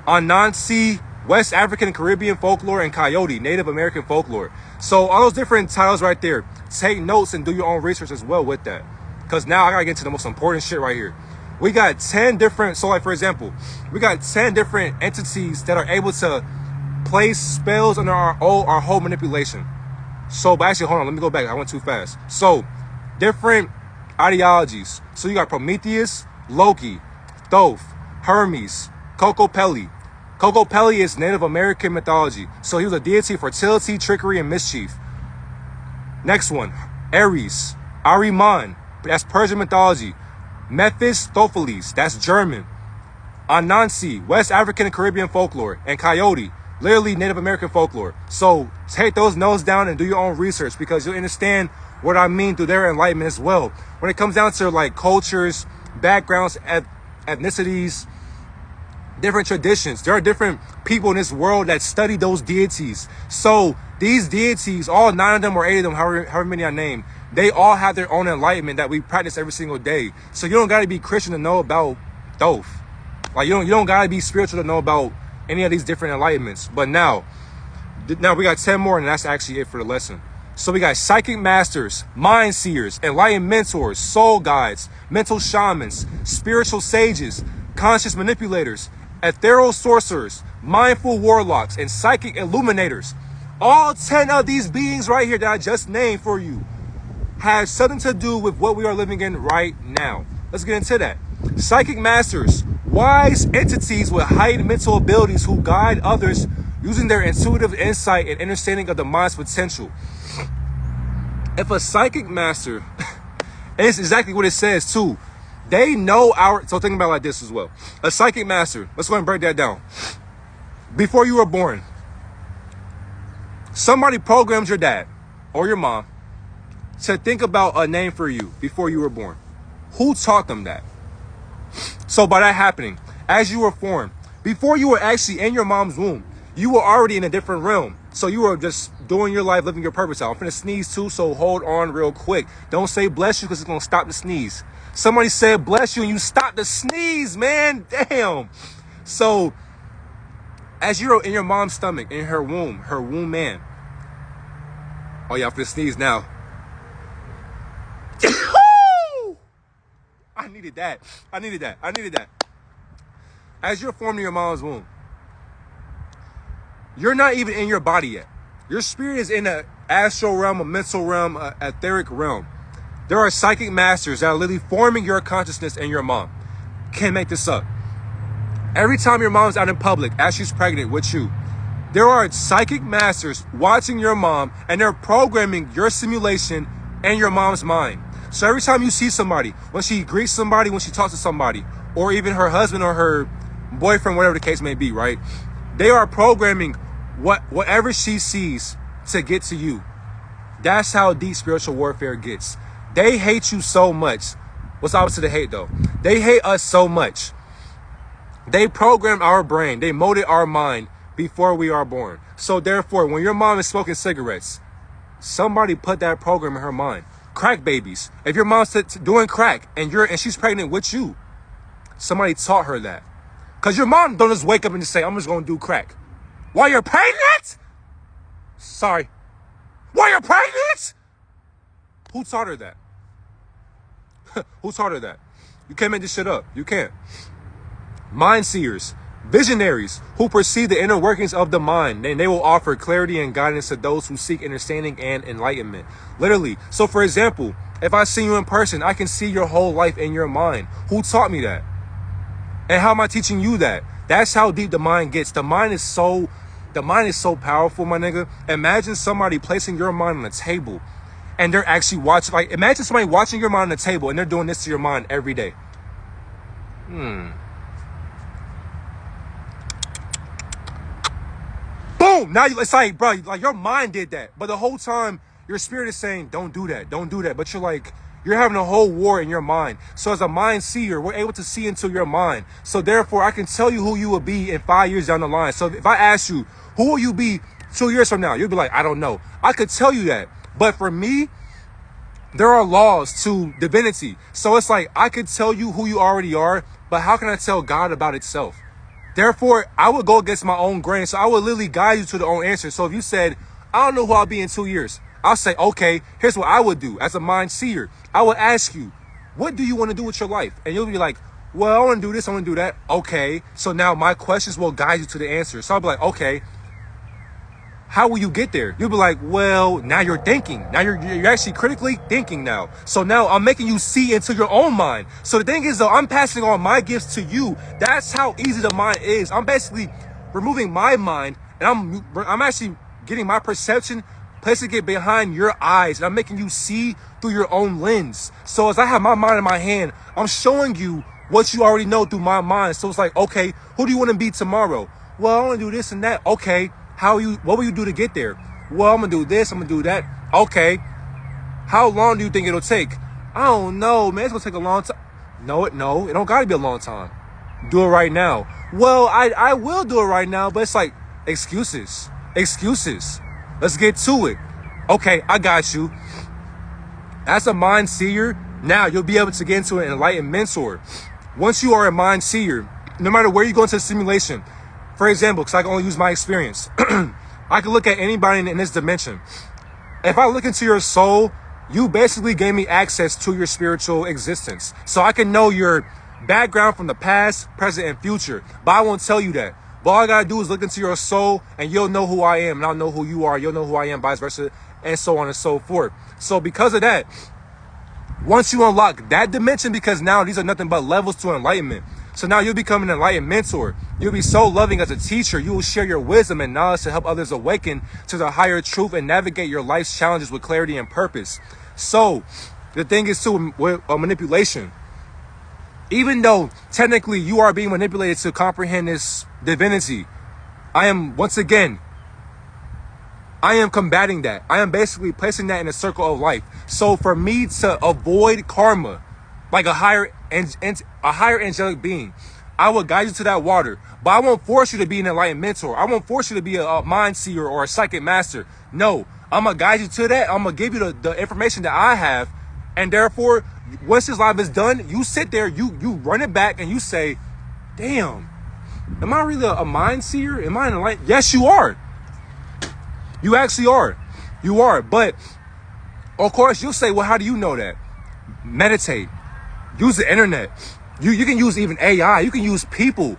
Anansi, West African and Caribbean folklore, and Coyote, Native American folklore. So all those different titles right there. Take notes and do your own research as well with that. Because now I got to get into the most important shit right here. We got 10 different, so like for example, we got 10 different entities that are able to place spells under our whole manipulation. So, but actually, hold on, let me go back. I went too fast. So, different ideologies. So you got Prometheus, Loki, Thoth, Hermes, Kokopelli. Kokopelli is Native American mythology. So he was a deity of fertility, trickery, and mischief. Next one, Ares, Ariman. That's Persian mythology. Mephistopheles, that's German. Anansi, West African and Caribbean folklore. And Coyote, literally Native American folklore. So take those notes down and do your own research because you'll understand what I mean through their enlightenment as well. When it comes down to like cultures, backgrounds, ethnicities, different traditions, there are different people in this world that study those deities. So these deities, all 9 of them or 8 of them, however many I named, they all have their own enlightenment that we practice every single day. So you don't got to be Christian to know about Thoth. Like you don't got to be spiritual to know about any of these different enlightenments. But now we got 10 more, and that's actually it for the lesson. So we got psychic masters, mind seers, enlightened mentors, soul guides, mental shamans, spiritual sages, conscious manipulators, ethereal sorcerers, mindful warlocks, and psychic illuminators. All 10 of these beings right here that I just named for you have something to do with what we are living in right now. Let's get into that. Psychic masters, wise entities with heightened mental abilities who guide others using their intuitive insight and understanding of the mind's potential. If a psychic master, and it's exactly what it says too, they know so think about it like this as well. A psychic master, let's go and break that down. Before you were born, somebody programmed your dad or your mom to think about a name for you before you were born. Who taught them that? So by that happening, as you were formed, before you were actually in your mom's womb, you were already in a different realm. So you were just doing your life, living your purpose out. I'm finna sneeze too, so hold on real quick. Don't say bless you because it's gonna stop the sneeze. Somebody said bless you and you stopped the sneeze, man. Damn. So as you're in your mom's stomach, in her womb man. Oh yeah, I'm finna sneeze now. I needed that. As you're formed in your mom's womb, you're not even in your body yet. Your spirit is in an astral realm, a mental realm, an etheric realm. There are psychic masters that are literally forming your consciousness in your mom. Can't make this up. Every time your mom's out in public, as she's pregnant with you, there are psychic masters watching your mom and they're programming your simulation in your mom's mind. So every time you see somebody, when she greets somebody, when she talks to somebody, or even her husband or her boyfriend, whatever the case may be, right? They are programming whatever she sees to get to you. That's how deep spiritual warfare gets. They hate you so much. What's opposite of hate though? They hate us so much. They program our brain. They molded our mind before we are born. So therefore, when your mom is smoking cigarettes, somebody put that program in her mind. crack babies. If your mom's doing crack and she's pregnant with you, somebody taught her that. Because your mom don't just wake up and just say, I'm just going to do crack. While you're pregnant? Sorry. While you're pregnant? Who taught her that? Who taught her that? You can't make this shit up. You can't. Mind seers, visionaries who perceive the inner workings of the mind, and they will offer clarity and guidance to those who seek understanding and enlightenment. Literally. So for example, if I see you in person, I can see your whole life in your mind. Who taught me that? And how am I teaching you that? That's how deep the mind gets. The mind is so powerful, my nigga. Imagine somebody placing your mind on a table and they're actually watching. Like, imagine somebody watching your mind on the table and they're doing this to your mind every day. Boom! Now it's like, bro, like your mind did that. But the whole time, your spirit is saying, don't do that, don't do that. But you're having a whole war in your mind. So as a mind seer, we're able to see into your mind. So therefore, I can tell you who you will be in 5 years down the line. So if I ask you, who will you be 2 years from now? You'll be like, I don't know. I could tell you that. But for me, there are laws to divinity. So it's like, I could tell you who you already are, but how can I tell God about itself? Therefore, I would go against my own grain. So I would literally guide you to the own answer. So if you said, I don't know who I'll be in 2 years, I'll say, okay, here's what I would do as a mind seer. I would ask you, what do you want to do with your life? And you'll be like, well, I want to do this, I want to do that. Okay. So now my questions will guide you to the answer. So I'll be like, okay, how will you get there? You'll be like, well, now you're thinking. Now you're actually critically thinking now. So now I'm making you see into your own mind. So the thing is, though, I'm passing on my gifts to you. That's how easy the mind is. I'm basically removing my mind, and I'm actually getting my perception, placing it behind your eyes, and I'm making you see through your own lens. So as I have my mind in my hand, I'm showing you what you already know through my mind. So it's like, okay, who do you want to be tomorrow? Well, I want to do this and that. Okay. What will you do to get there? Well, I'm going to do this. I'm going to do that. Okay. How long do you think it'll take? I don't know, man. It's going to take a long time. No, it don't got to be a long time. Do it right now. Well, I will do it right now, but it's like excuses. Let's get to it. Okay, I got you. As a mind seer, now you'll be able to get into an enlightened mentor. Once you are a mind seer, no matter where you go into the simulation, for example, because I can only use my experience, I can look at anybody in this dimension. If I look into your soul, you basically gave me access to your spiritual existence. So I can know your background from the past, present, and future. But I won't tell you that. But all I gotta do is look into your soul and you'll know who I am and I'll know who you are. You'll know who I am, vice versa, and so on and so forth. So because of that, once you unlock that dimension, because now these are nothing but levels to enlightenment. So now you'll become an enlightened mentor. You'll be so loving as a teacher. You will share your wisdom and knowledge to help others awaken to the higher truth and navigate your life's challenges with clarity and purpose. So the thing is too, with manipulation, even though technically you are being manipulated to comprehend this divinity, I am combating that. I am basically placing that in a circle of life. So for me to avoid karma, like a higher angelic being, I will guide you to that water. But I won't force you to be an enlightened mentor. I won't force you to be a mind seer or a psychic master. No, I'm going to guide you to that. I'm going to give you the information that I have. And therefore, once this life is done, you sit there, you run it back and you say, damn, am I really a mind seer? Am I an enlightened? Yes, you are. You actually are. You are. But of course, you'll say, well, how do you know that? Meditate. Use the internet. You can use even AI. You can use people.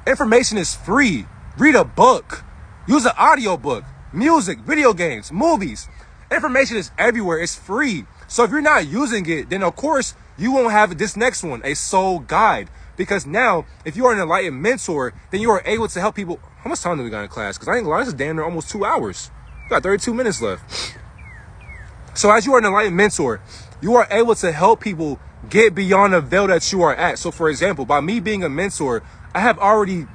Information is free. Read a book. Use an audio book. Music, video games, movies. Information is everywhere. It's free. So if you're not using it, then of course you won't have this next one, a soul guide. Because now, if you are an enlightened mentor, then you are able to help people. How much time do we got in class? Because I ain't gonna lie, this is damn near almost 2 hours. We got 32 minutes left. So as you are an enlightened mentor, you are able to help people get beyond the veil that you are at. So for example, by me being a mentor, I have already,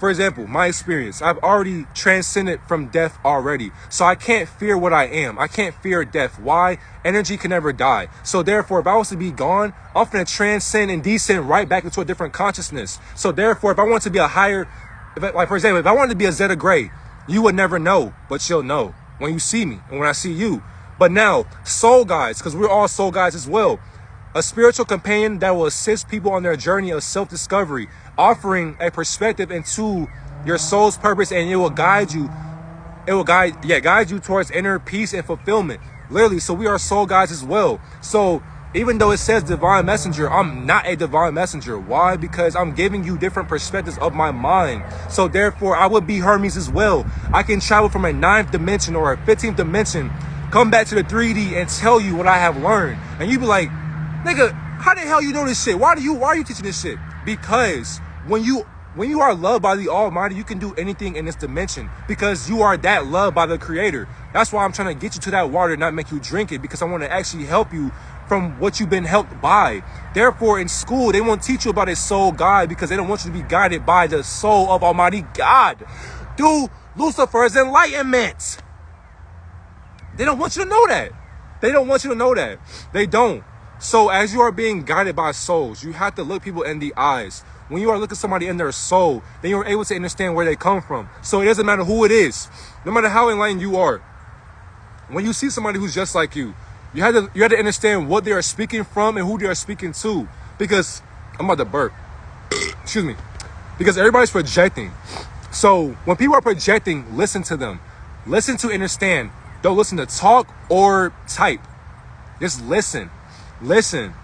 for example, my experience, I've already transcended from death already. So I can't fear what I am. I can't fear death. Why? Energy can never die. So therefore, if I was to be gone, I'm going to transcend and descend right back into a different consciousness. So therefore, if I want to be a higher, like for example, if I wanted to be a Zeta Gray, you would never know, but you'll know when you see me and when I see you. But now, soul guides, because we're all soul guides as well. A spiritual companion that will assist people on their journey of self-discovery, offering a perspective into your soul's purpose, and it will guide you. It will guide you towards inner peace and fulfillment. Literally, so we are soul guides as well. So even though it says divine messenger, I'm not a divine messenger. Why? Because I'm giving you different perspectives of my mind. So therefore, I would be Hermes as well. I can travel from a 9th dimension or a 15th dimension, come back to the 3D and tell you what I have learned. And you be like, nigga, how the hell you know this shit? Why are you teaching this shit? Because when you are loved by the Almighty, you can do anything in this dimension because you are that loved by the Creator. That's why I'm trying to get you to that water, not make you drink it, because I want to actually help you from what you've been helped by. Therefore, in school, they won't teach you about a soul guide because they don't want you to be guided by the soul of Almighty God. Through Lucifer's enlightenment. They don't want you to know that. They don't want you to know that. They don't. So as you are being guided by souls, you have to look people in the eyes. When you are looking somebody in their soul, then you're able to understand where they come from. So it doesn't matter who it is, no matter how enlightened you are. When you see somebody who's just like you have to understand what they are speaking from and who they are speaking to. Because I'm about to burp. Excuse me. Because everybody's projecting. So when people are projecting, listen to them. Listen to understand. Don't listen to talk or type. Just listen. Listen.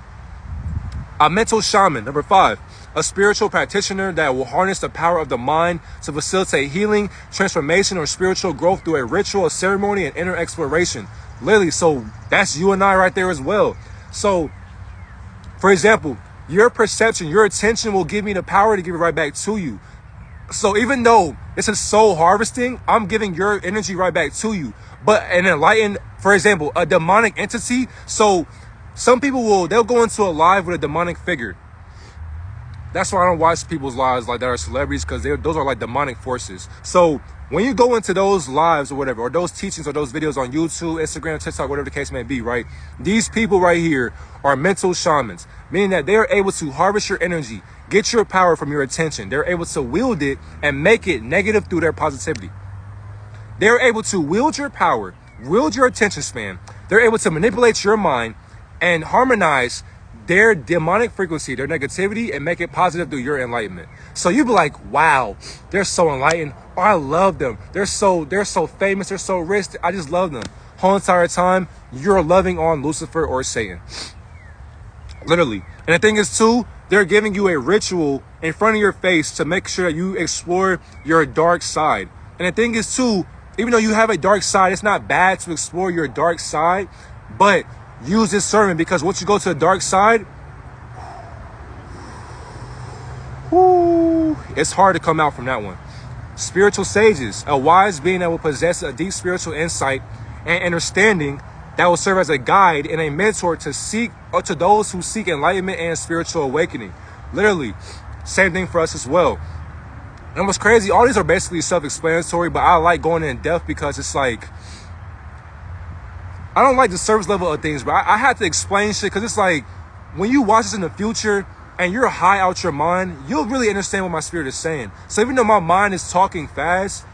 A mental shaman, number 5. A spiritual practitioner that will harness the power of the mind to facilitate healing, transformation, or spiritual growth through a ritual, a ceremony, and inner exploration. Literally, so that's you and I right there as well. So, for example, your perception, your attention will give me the power to give it right back to you. So even though this is soul harvesting, I'm giving your energy right back to you. But an enlightened, for example, a demonic entity. So some people they'll go into a live with a demonic figure. That's why I don't watch people's lives like that are celebrities, because those are like demonic forces. So when you go into those lives or whatever, or those teachings or those videos on YouTube, Instagram, TikTok, whatever the case may be, right? These people right here are mental shamans, meaning that they are able to harvest your energy, get your power from your attention. They're able to wield it and make it negative through their positivity. They're able to wield your power, wield your attention span. They're able to manipulate your mind and harmonize their demonic frequency, their negativity, and make it positive through your enlightenment. So you be like, wow, they're so enlightened. Oh, I love them. They're so famous. They're so rich. I just love them. Whole entire time, you're loving on Lucifer or Satan. Literally. And the thing is too, they're giving you a ritual in front of your face to make sure that you explore your dark side. And the thing is too, even though you have a dark side, it's not bad to explore your dark side, but use discernment, because once you go to the dark side, it's hard to come out from that one. Spiritual sages, a wise being that will possess a deep spiritual insight and understanding that will serve as a guide and a mentor to those who seek enlightenment and spiritual awakening. Literally, same thing for us as well. And what's crazy, all these are basically self-explanatory, but I like going in depth because it's like, I don't like the surface level of things, but I had to explain shit, because it's like, when you watch this in the future and you're high out your mind, you'll really understand what my spirit is saying. So even though my mind is talking fast,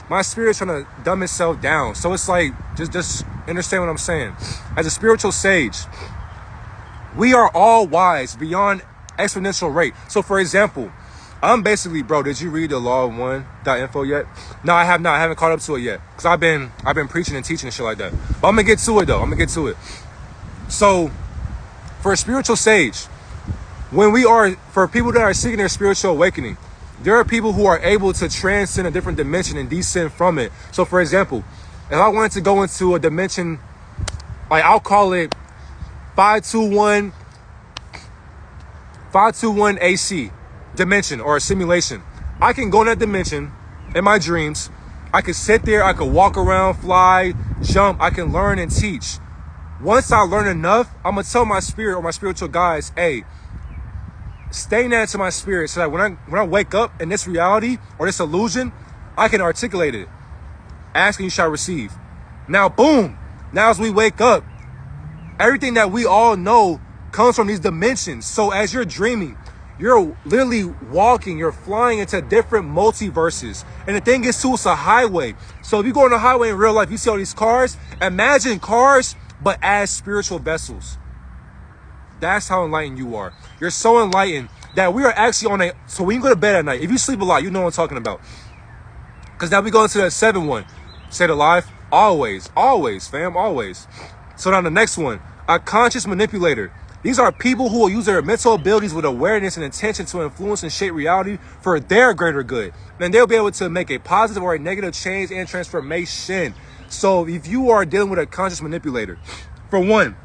my spirit's trying to dumb itself down. So it's like, just understand what I'm saying. As a spiritual sage, we are all wise beyond exponential rate. So for example, I'm basically, bro, did you read the Law of One.info yet? No, I have not. I haven't caught up to it yet, because I've been preaching and teaching and shit like that. But I'm gonna get to it though. So for a spiritual sage, for people that are seeking their spiritual awakening, there are people who are able to transcend a different dimension and descend from it. So for example, if I wanted to go into a dimension, like I'll call it 521 AC dimension or a simulation, I can go in that dimension in my dreams. I could sit there, I could walk around, fly, jump, I can learn and teach. Once I learn enough, I'm gonna tell my spirit or my spiritual guides, hey, stay near to my spirit, so that when I wake up in this reality or this illusion, I can articulate it. Ask and you shall receive. Now, boom. Now as we wake up, everything that we all know comes from these dimensions. So as you're dreaming, You're literally walking, you're flying into different multiverses. And the thing is too, it's a highway. So if you go on the highway in real life, you see all these cars. Imagine cars, but as spiritual vessels. That's how enlightened you are. You're so enlightened that we are actually on a, so when you go to bed at night, if you sleep a lot, you know what I'm talking about. Because now we go into that 7 one. Say it alive. Always, fam, always. So now the next one, a conscious manipulator. These are people who will use their mental abilities with awareness and intention to influence and shape reality for their greater good. And they'll be able to make a positive or a negative change and transformation. So if you are dealing with a conscious manipulator, for one,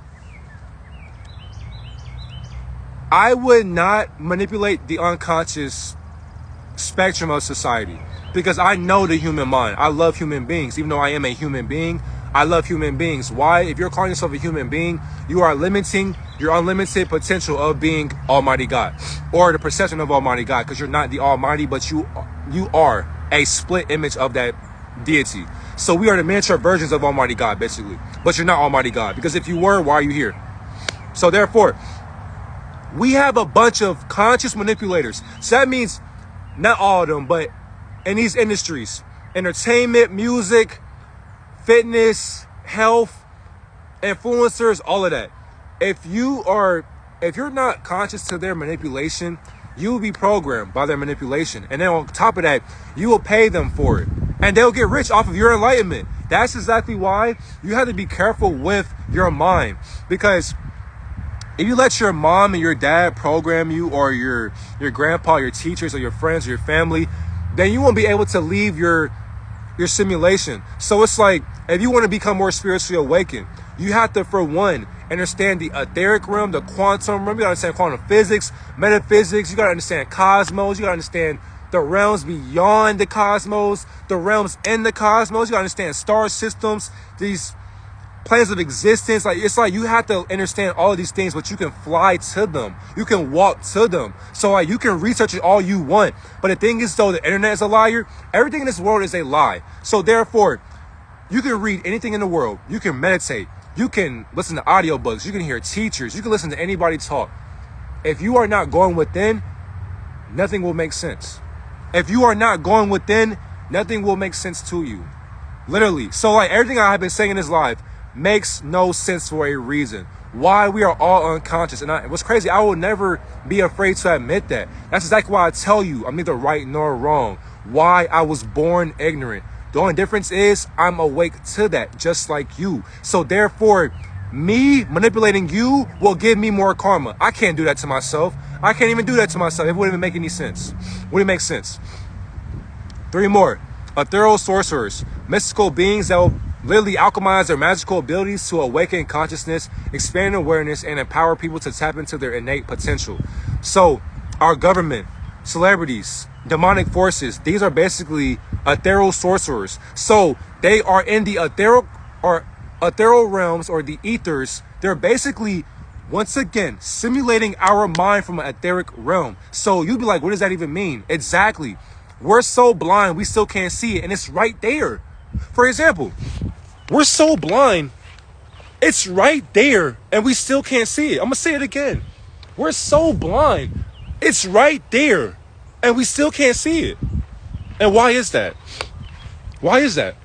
I would not manipulate the unconscious spectrum of society because I know the human mind. I love human beings. Even though I am a human being, I love human beings. Why? If you're calling yourself a human being, you are limiting your unlimited potential of being Almighty God or the perception of Almighty God, because you're not the Almighty, but you are a split image of that deity. So we are the miniature versions of Almighty God, basically. But you're not Almighty God, because if you were, why are you here? So therefore, we have a bunch of conscious manipulators. So that means not all of them, but in these industries, entertainment, music, fitness, health, influencers, all of that. If you're not conscious to their manipulation, you will be programmed by their manipulation. And then on top of that, you will pay them for it. And they'll get rich off of your enlightenment. That's exactly why you have to be careful with your mind. Because if you let your mom and your dad program you, or your grandpa, your teachers, or your friends, or your family, then you won't be able to leave your simulation. So it's like, if you want to become more spiritually awakened, you have to, for one, understand the etheric realm, the quantum realm. You gotta understand quantum physics, metaphysics. You gotta understand cosmos. You gotta understand the realms beyond the cosmos, the realms in the cosmos. You gotta understand star systems, these planes of existence. Like, it's like you have to understand all of these things, but you can fly to them. You can walk to them. So like, you can research it all you want. But the thing is, though, the internet is a liar. Everything in this world is a lie. So therefore, you can read anything in the world. You can meditate. You can listen to audiobooks. You can hear teachers. You can listen to anybody talk. If you are not going within, nothing will make sense. If you are not going within, nothing will make sense to you. Literally. So like, everything I have been saying in this live makes no sense for a reason. Why we are all unconscious. And what's crazy, I will never be afraid to admit that. That's exactly why I tell you I'm neither right nor wrong. Why I was born ignorant. The only difference is I'm awake to that, just like you. So therefore, me manipulating you will give me more karma. I can't do that to myself. I can't even do that to myself. It wouldn't even make any sense. Wouldn't make sense. 3 more. Ethereal sorcerers. Mystical beings that will literally alchemize their magical abilities to awaken consciousness, expand awareness, and empower people to tap into their innate potential. So our government, celebrities, demonic forces, these are basically ethereal sorcerers. So they are in the ethereal realms, or the ethers. They're basically, once again, simulating our mind from an etheric realm. So you'd be like, what does that even mean? Exactly. We're so blind, we still can't see it, and it's right there. For example, we're so blind, it's right there, and we still can't see it. I'm gonna say it again. We're so blind, it's right there, and we still can't see it. And why is that? Why is that?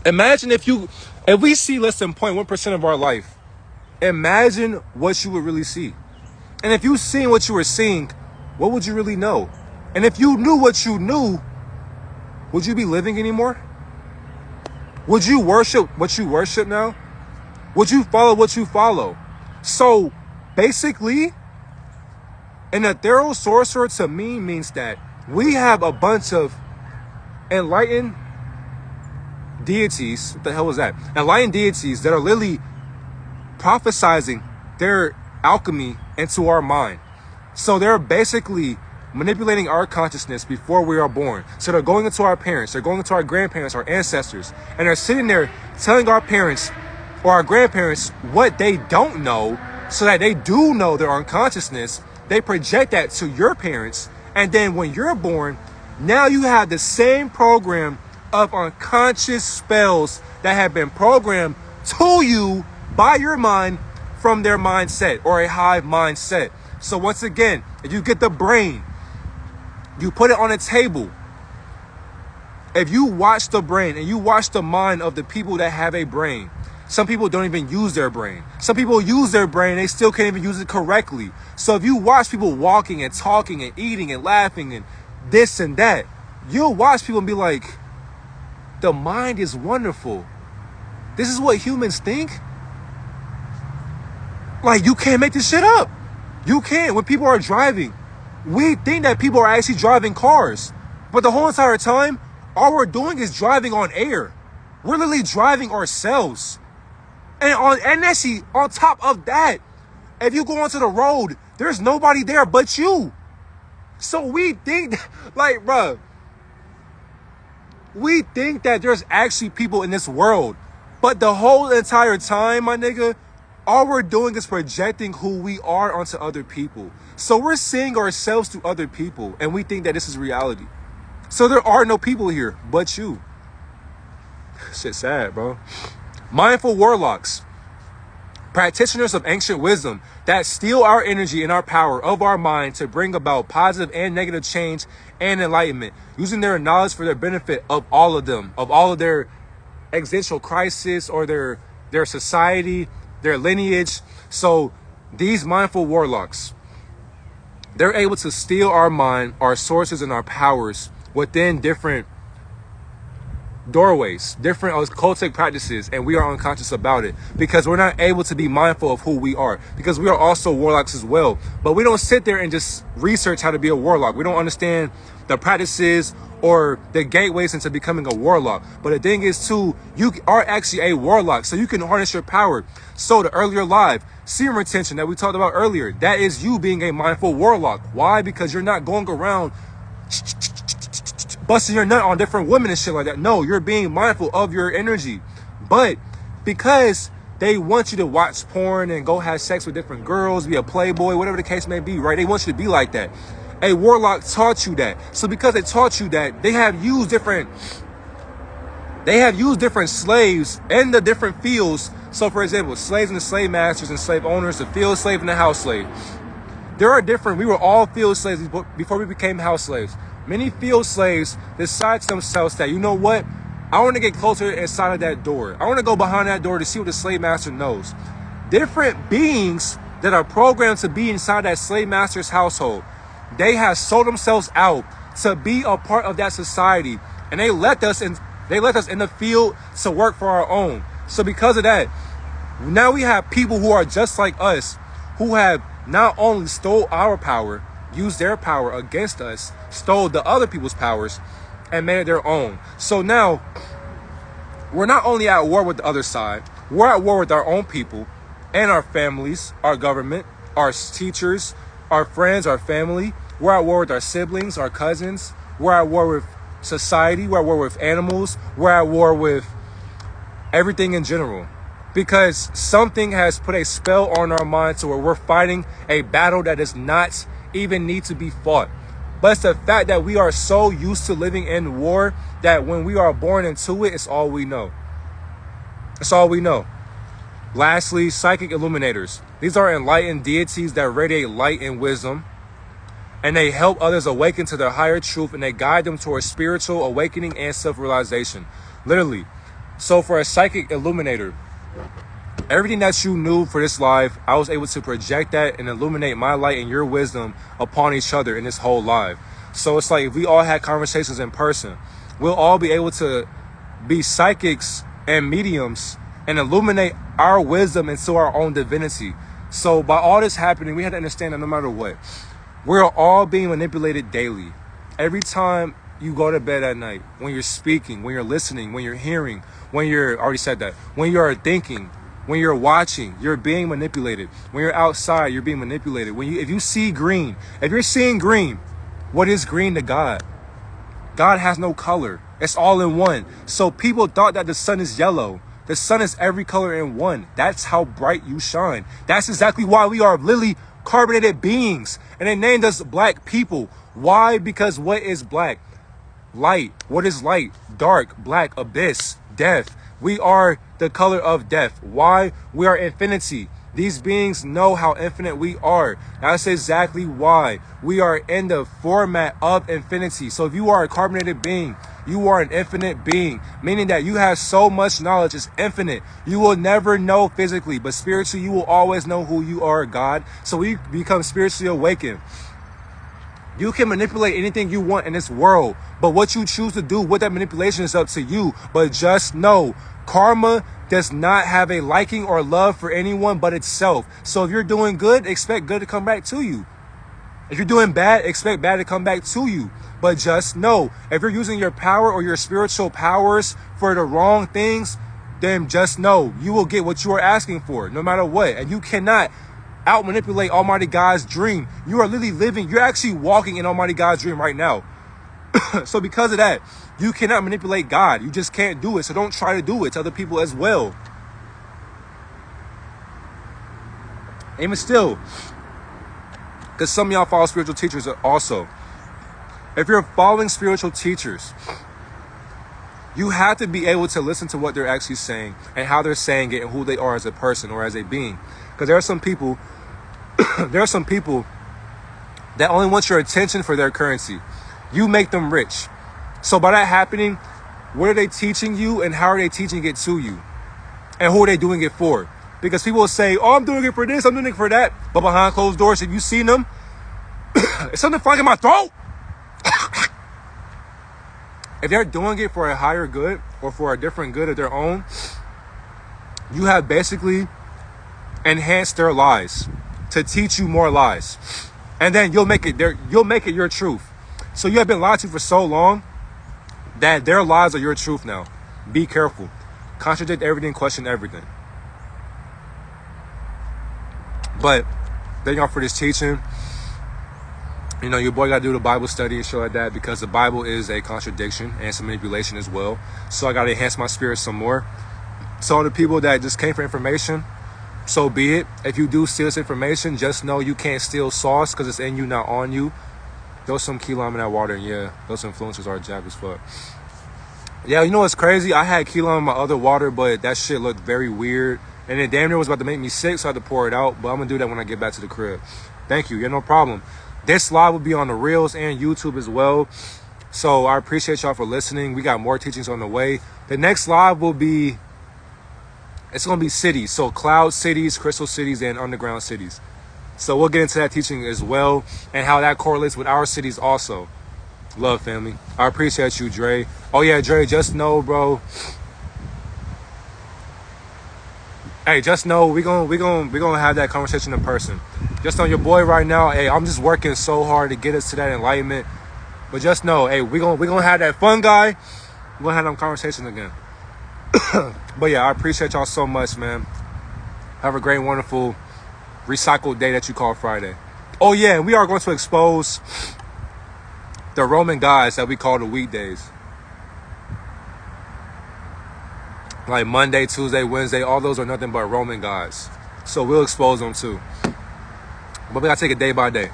Imagine if we see less than 0.1% of our life, imagine what you would really see. And if you seen what you were seeing, what would you really know? And if you knew what you knew, would you be living anymore? Would you worship what you worship now? Would you follow what you follow? So basically, an ethereal sorcerer to me means that we have a bunch of enlightened deities. What the hell was that? Enlightened deities that are literally prophesizing their alchemy into our mind. So they're basically manipulating our consciousness before we are born. So they're going into our parents, they're going into our grandparents, our ancestors, and they're sitting there telling our parents or our grandparents what they don't know, so that they do know their unconsciousness. They project that to your parents, and then when you're born, now you have the same program of unconscious spells that have been programmed to you by your mind from their mindset, or a hive mindset. So once again, If you get the brain, you put it on a table. If you watch the brain and you watch the mind of the people that have a brain, some people don't even use their brain. Some people use their brain, they still can't even use it correctly. So if you watch people walking and talking and eating and laughing and this and that, you'll watch people and be like, the mind is wonderful. This is what humans think. Like, you can't make this shit up. You can't. When people are driving, we think that people are actually driving cars. But the whole entire time, all we're doing is driving on air. We're literally driving ourselves. And actually, on top of that, if you go onto the road, there's nobody there but you. So we think, like, bruh, we think that there's actually people in this world. But the whole entire time, my nigga, all we're doing is projecting who we are onto other people. So we're seeing ourselves through other people, and we think that this is reality. So there are no people here but you. Shit sad, bro. Mindful warlocks, practitioners of ancient wisdom that steal our energy and our power of our mind to bring about positive and negative change and enlightenment, using their knowledge for their benefit of all of them, of all of their existential crisis or their society, their lineage. So these mindful warlocks, they're able to steal our mind, our sources, and our powers within different doorways, different occultic practices, and we are unconscious about it because we're not able to be mindful of who we are, because we are also warlocks as well. But we don't sit there and just research how to be a warlock. We don't understand the practices or the gateways into becoming a warlock. But the thing is too, you are actually a warlock, so you can harness your power. So the earlier live serum retention that we talked about earlier, that is you being a mindful warlock. Why? Because you're not going around busting your nut on different women and shit like that. No, you're being mindful of your energy. But because they want you to watch porn and go have sex with different girls, be a playboy, whatever the case may be, right? They want you to be like that. A warlock taught you that. So because they taught you that, they have used different slaves in the different fields. So for example, slaves and the slave masters and slave owners, the field slave and the house slave. There are different, we were all field slaves before we became house slaves. Many field slaves decide to themselves that, you know what? I want to get closer inside of that door. I want to go behind that door to see what the slave master knows. Different beings that are programmed to be inside that slave master's household, they have sold themselves out to be a part of that society. And they let us in the field to work for our own. So because of that, now we have people who are just like us, who have not only stole our power, used their power against us, stole the other people's powers, and made it their own. So now, we're not only at war with the other side, we're at war with our own people and our families, our government, our teachers, our friends, our family. We're at war with our siblings, our cousins. We're at war with society. We're at war with animals. We're at war with everything in general. Because something has put a spell on our mind to where we're fighting a battle that does not even need to be fought. But it's the fact that we are so used to living in war that when we are born into it, it's all we know. It's all we know. Lastly, psychic illuminators. These are enlightened deities that radiate light and wisdom, and they help others awaken to their higher truth, and they guide them towards spiritual awakening and self-realization. Literally. So for a psychic illuminator, everything that you knew for this life, I was able to project that and illuminate my light and your wisdom upon each other in this whole life. So it's like if we all had conversations in person, we'll all be able to be psychics and mediums and illuminate our wisdom into our own divinity. So by all this happening, we had to understand that no matter what, we're all being manipulated daily. Every time you go to bed at night, when you're speaking, when you're listening, when you're hearing, when you're, I already said that, when you're thinking, when you're watching, you're being manipulated. When you're outside, you're being manipulated. If you see green, if you're seeing green, what is green to God? God has no color. It's all in one. So people thought that the sun is yellow. The sun is every color in one. That's how bright you shine. That's exactly why we are literally carbonated beings. And they named us black people. Why? Because what is black? Light. What is light? Dark, black, abyss, death. We are the color of death. Why? We are infinity. These beings know how infinite we are. That's exactly why we are in the format of infinity. So if you are a carbonated being, you are an infinite being, meaning that you have so much knowledge. It's infinite. You will never know physically, but spiritually, you will always know who you are, God. So we become spiritually awakened. You can manipulate anything you want in this world, but what you choose to do with that manipulation is up to you. But just know, karma does not have a liking or love for anyone but itself. So if you're doing good, expect good to come back to you. If you're doing bad, expect bad to come back to you. But just know, if you're using your power or your spiritual powers for the wrong things, then just know you will get what you are asking for, no matter what. And you cannot out manipulate Almighty God's dream. You are literally living, you're actually walking in Almighty God's dream right now. So because of that, you cannot manipulate God. You just can't do it. So don't try to do it to other people as well. Even still, because some of y'all follow spiritual teachers also. If you're following spiritual teachers, you have to be able to listen to what they're actually saying and how they're saying it and who they are as a person or as a being. Because there are some people, that only want your attention for their currency. You make them rich. So by that happening, what are they teaching you and how are they teaching it to you? And who are they doing it for? Because people will say, oh, I'm doing it for this, I'm doing it for that. But behind closed doors, have you seen them? Is something flying in my throat? If they're doing it for a higher good or for a different good of their own, you have basically enhanced their lies to teach you more lies. And then you'll make it your truth. So you have been lied to for so long that their lies are your truth now. Be careful. Contradict everything, question everything. But thank y'all for this teaching. You know, your boy got to do the Bible study and shit like that because the Bible is a contradiction and some manipulation as well. So I got to enhance my spirit some more. So all the people that just came for information, so be it. If you do steal this information, just know you can't steal sauce because it's in you, not on you. Throw some key lime in that water, and yeah, those influencers are jab as fuck. Yeah, you know what's crazy? I had key lime in my other water, but that shit looked very weird. And it damn near was about to make me sick, so I had to pour it out. But I'm going to do that when I get back to the crib. Thank you. Yeah, no problem. This live will be on the Reels and YouTube as well. So I appreciate y'all for listening. We got more teachings on the way. The next live will be, it's going to be cities. So cloud cities, crystal cities, and underground cities. So we'll get into that teaching as well and how that correlates with our cities also. Love, family. I appreciate you, Dre. Oh, yeah, Dre, just know, bro. Hey, just know we gonna have that conversation in person. Just on your boy right now, hey, I'm just working so hard to get us to that enlightenment. But just know, hey, we gonna have that fun guy. We're gonna have them conversations again. But yeah, I appreciate y'all so much, man. Have a great, wonderful, recycled day that you call Friday. Oh yeah, and we are going to expose the Roman gods that we call the weekdays. Like Monday, Tuesday, Wednesday, all those are nothing but Roman gods. So we'll expose them too. But we gotta take it day by day.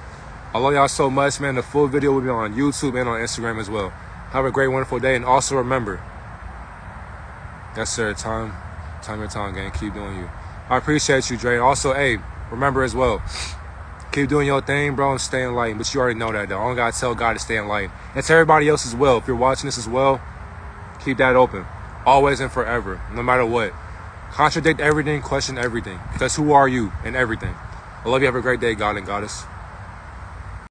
I love y'all so much, man. The full video will be on YouTube and on Instagram as well. Have a great, wonderful day. And also remember, yes, sir, time your time, gang. Keep doing you. I appreciate you, Dre. Also, hey, remember as well, keep doing your thing, bro, and stay enlightened. But you already know that, though. I don't gotta tell God to stay enlightened. And to everybody else as well. If you're watching this as well, keep that open. Always and forever, no matter what. Contradict everything, question everything. Because who are you and everything? I love you. Have a great day, God and Goddess.